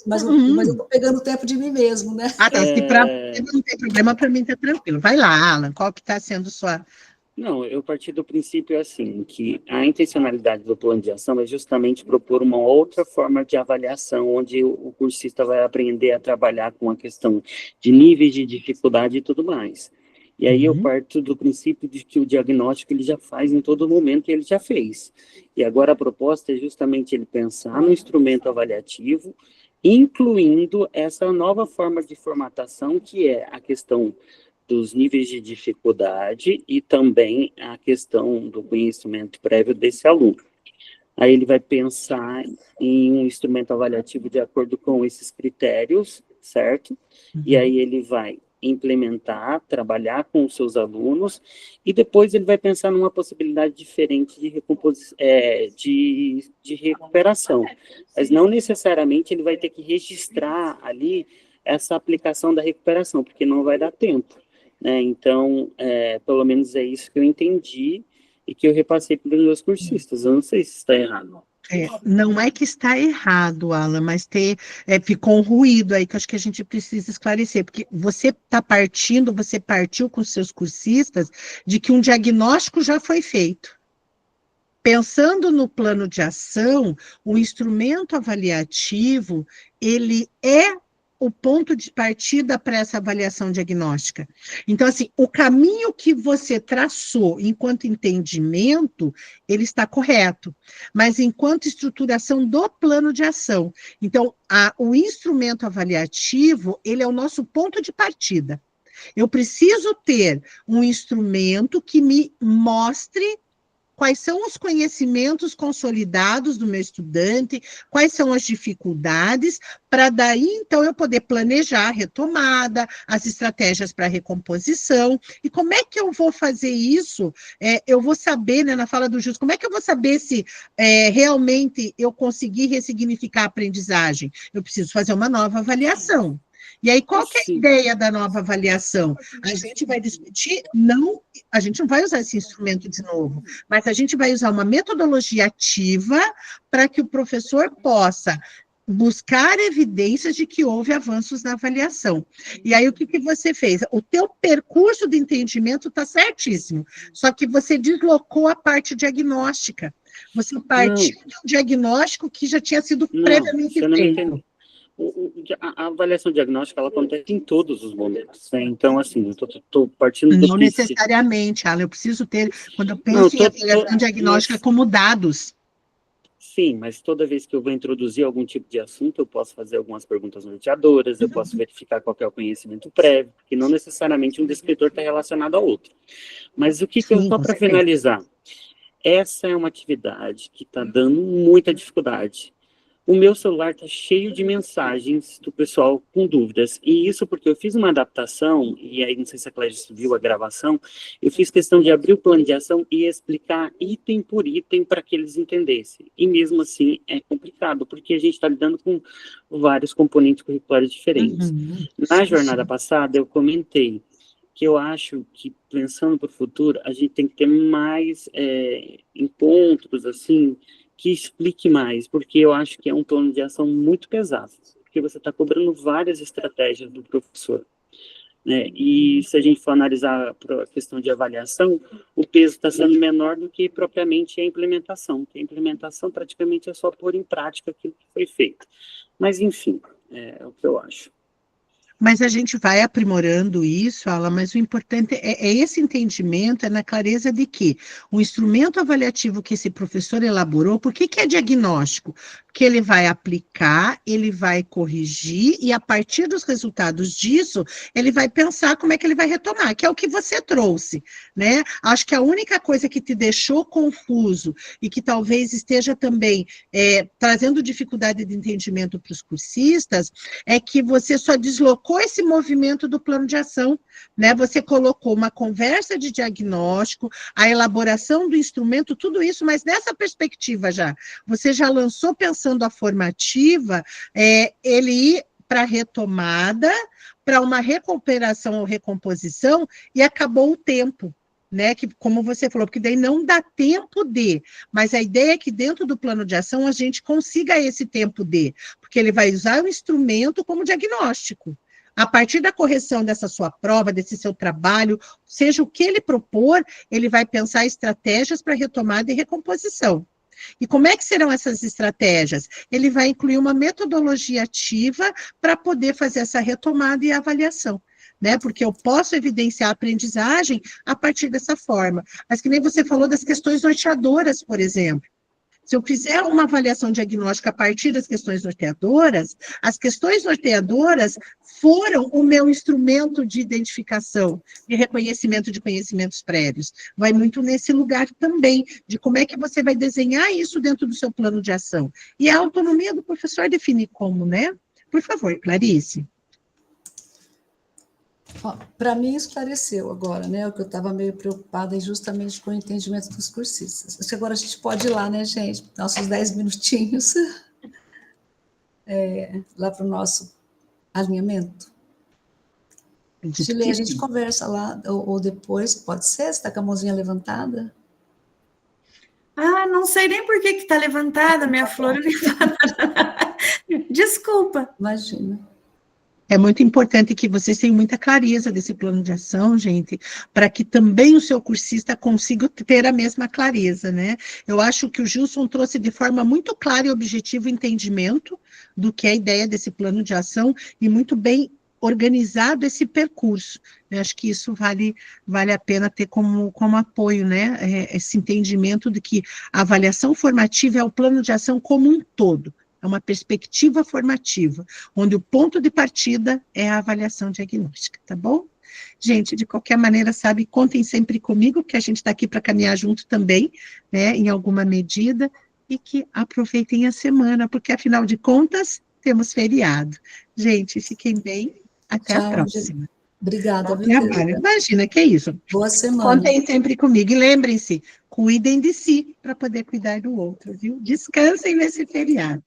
mas eu estou pegando o tempo de mim mesmo, né? Tá, se para você não tem problema, para mim tá tranquilo. Vai lá, Alan, qual que está sendo sua... Não, eu parti do princípio assim, que a intencionalidade do plano de ação é justamente propor uma outra forma de avaliação, onde o cursista vai aprender a trabalhar com a questão de níveis de dificuldade e tudo mais. E aí eu parto do princípio de que o diagnóstico ele já faz em todo momento e ele já fez. E agora a proposta é justamente ele pensar no instrumento avaliativo, incluindo essa nova forma de formatação, que é a questão dos níveis de dificuldade e também a questão do conhecimento prévio desse aluno. Aí ele vai pensar em um instrumento avaliativo de acordo com esses critérios, certo? E aí ele vai implementar, trabalhar com os seus alunos, e depois ele vai pensar numa possibilidade diferente de recuperação. Mas não necessariamente ele vai ter que registrar ali essa aplicação da recuperação, porque não vai dar tempo. Então, pelo menos é isso que eu entendi e que eu repassei para os meus cursistas. Eu não sei se está errado. Não é que está errado, Alan, mas ficou um ruído aí que eu acho que a gente precisa esclarecer, porque você partiu com os seus cursistas de que um diagnóstico já foi feito. Pensando no plano de ação, o instrumento avaliativo, ele é o ponto de partida para essa avaliação diagnóstica. Então, assim, o caminho que você traçou enquanto entendimento, ele está correto, mas enquanto estruturação do plano de ação. Então, o instrumento avaliativo, ele é o nosso ponto de partida. Eu preciso ter um instrumento que me mostre quais são os conhecimentos consolidados do meu estudante, quais são as dificuldades, para daí, então, eu poder planejar a retomada, as estratégias para recomposição. E como é que eu vou fazer isso? Eu vou saber, né, na fala do Jus, como é que eu vou saber se realmente eu consegui ressignificar a aprendizagem? Eu preciso fazer uma nova avaliação. E aí, qual que é a ideia da nova avaliação? A gente vai discutir, a gente não vai usar esse instrumento de novo, mas a gente vai usar uma metodologia ativa para que o professor possa buscar evidências de que houve avanços na avaliação. E aí, o que você fez? O teu percurso de entendimento está certíssimo, só que você deslocou a parte diagnóstica. Você partiu de um diagnóstico que já tinha sido previamente feito. A avaliação diagnóstica, ela acontece em todos os momentos, né? Então, assim, eu estou partindo do Não necessariamente, Alan, eu preciso ter, quando eu penso em avaliação diagnóstica, como dados. Sim, mas toda vez que eu vou introduzir algum tipo de assunto, eu posso fazer algumas perguntas norteadoras, eu posso verificar qual é o conhecimento prévio, porque não necessariamente um descritor está relacionado ao outro. Mas o que eu estou para finalizar? Essa é uma atividade que está dando muita dificuldade. O meu celular está cheio de mensagens do pessoal com dúvidas. E isso porque eu fiz uma adaptação, e aí não sei se a Clédia viu a gravação, eu fiz questão de abrir o plano de ação e explicar item por item para que eles entendessem. E mesmo assim é complicado, porque a gente está lidando com vários componentes curriculares diferentes. Na jornada passada eu comentei que eu acho que, pensando para o futuro, a gente tem que ter mais encontros, assim, que explique mais, porque eu acho que é um plano de ação muito pesado, porque você está cobrando várias estratégias do professor, né? E se a gente for analisar a questão de avaliação, o peso está sendo menor do que propriamente a implementação, que a implementação praticamente é só pôr em prática aquilo que foi feito. Mas, enfim, é o que eu acho. Mas a gente vai aprimorando isso, Ala, mas o importante é esse entendimento, é na clareza de que o instrumento avaliativo que esse professor elaborou, por que é diagnóstico? Porque ele vai aplicar, ele vai corrigir, e a partir dos resultados disso, ele vai pensar como é que ele vai retomar, que é o que você trouxe, né? Acho que a única coisa que te deixou confuso e que talvez esteja também trazendo dificuldade de entendimento para os cursistas, é que você só deslocou esse movimento do plano de ação, né? Você colocou uma conversa de diagnóstico, a elaboração do instrumento, tudo isso, mas nessa perspectiva já, você já lançou pensando a formativa, ele ir para a retomada, para uma recuperação ou recomposição, e acabou o tempo, né? Que, como você falou, porque daí não dá tempo de, mas a ideia é que dentro do plano de ação a gente consiga esse tempo de, porque ele vai usar o instrumento como diagnóstico. A partir da correção dessa sua prova, desse seu trabalho, seja o que ele propor, ele vai pensar estratégias para retomada e recomposição. E como é que serão essas estratégias? Ele vai incluir uma metodologia ativa para poder fazer essa retomada e avaliação, né? Porque eu posso evidenciar a aprendizagem a partir dessa forma. Mas que nem você falou das questões norteadoras, por exemplo. Se eu fizer uma avaliação diagnóstica a partir das questões norteadoras, as questões norteadoras foram o meu instrumento de identificação, de reconhecimento de conhecimentos prévios. Vai muito nesse lugar também, de como é que você vai desenhar isso dentro do seu plano de ação. E a autonomia do professor definir como, né? Por favor, Clarice. Para mim, esclareceu agora, né? O que eu estava meio preocupada justamente com o entendimento dos cursistas. Acho que agora a gente pode ir lá, né, gente? Nossos 10 minutinhos lá para o nosso alinhamento. Chile, a gente conversa lá, ou depois, pode ser? Você está com a mãozinha levantada? Ah, não sei nem por que está levantada, minha flor. Desculpa. Imagina. É muito importante que vocês tenham muita clareza desse plano de ação, gente, para que também o seu cursista consiga ter a mesma clareza, né? Eu acho que o Gilson trouxe de forma muito clara e objetiva o entendimento do que é a ideia desse plano de ação e muito bem organizado esse percurso. Eu acho que isso vale a pena ter como apoio, né? Esse entendimento de que a avaliação formativa é o plano de ação como um todo. É uma perspectiva formativa, onde o ponto de partida é a avaliação diagnóstica, tá bom? Gente, de qualquer maneira, sabe, contem sempre comigo, que a gente está aqui para caminhar junto também, né, em alguma medida, e que aproveitem a semana, porque, afinal de contas, temos feriado. Gente, fiquem bem, até a próxima. Gente. Obrigada. Imagina, que é isso. Boa semana. Contem sempre comigo, e lembrem-se, cuidem de si, para poder cuidar do outro, viu? Descansem nesse feriado.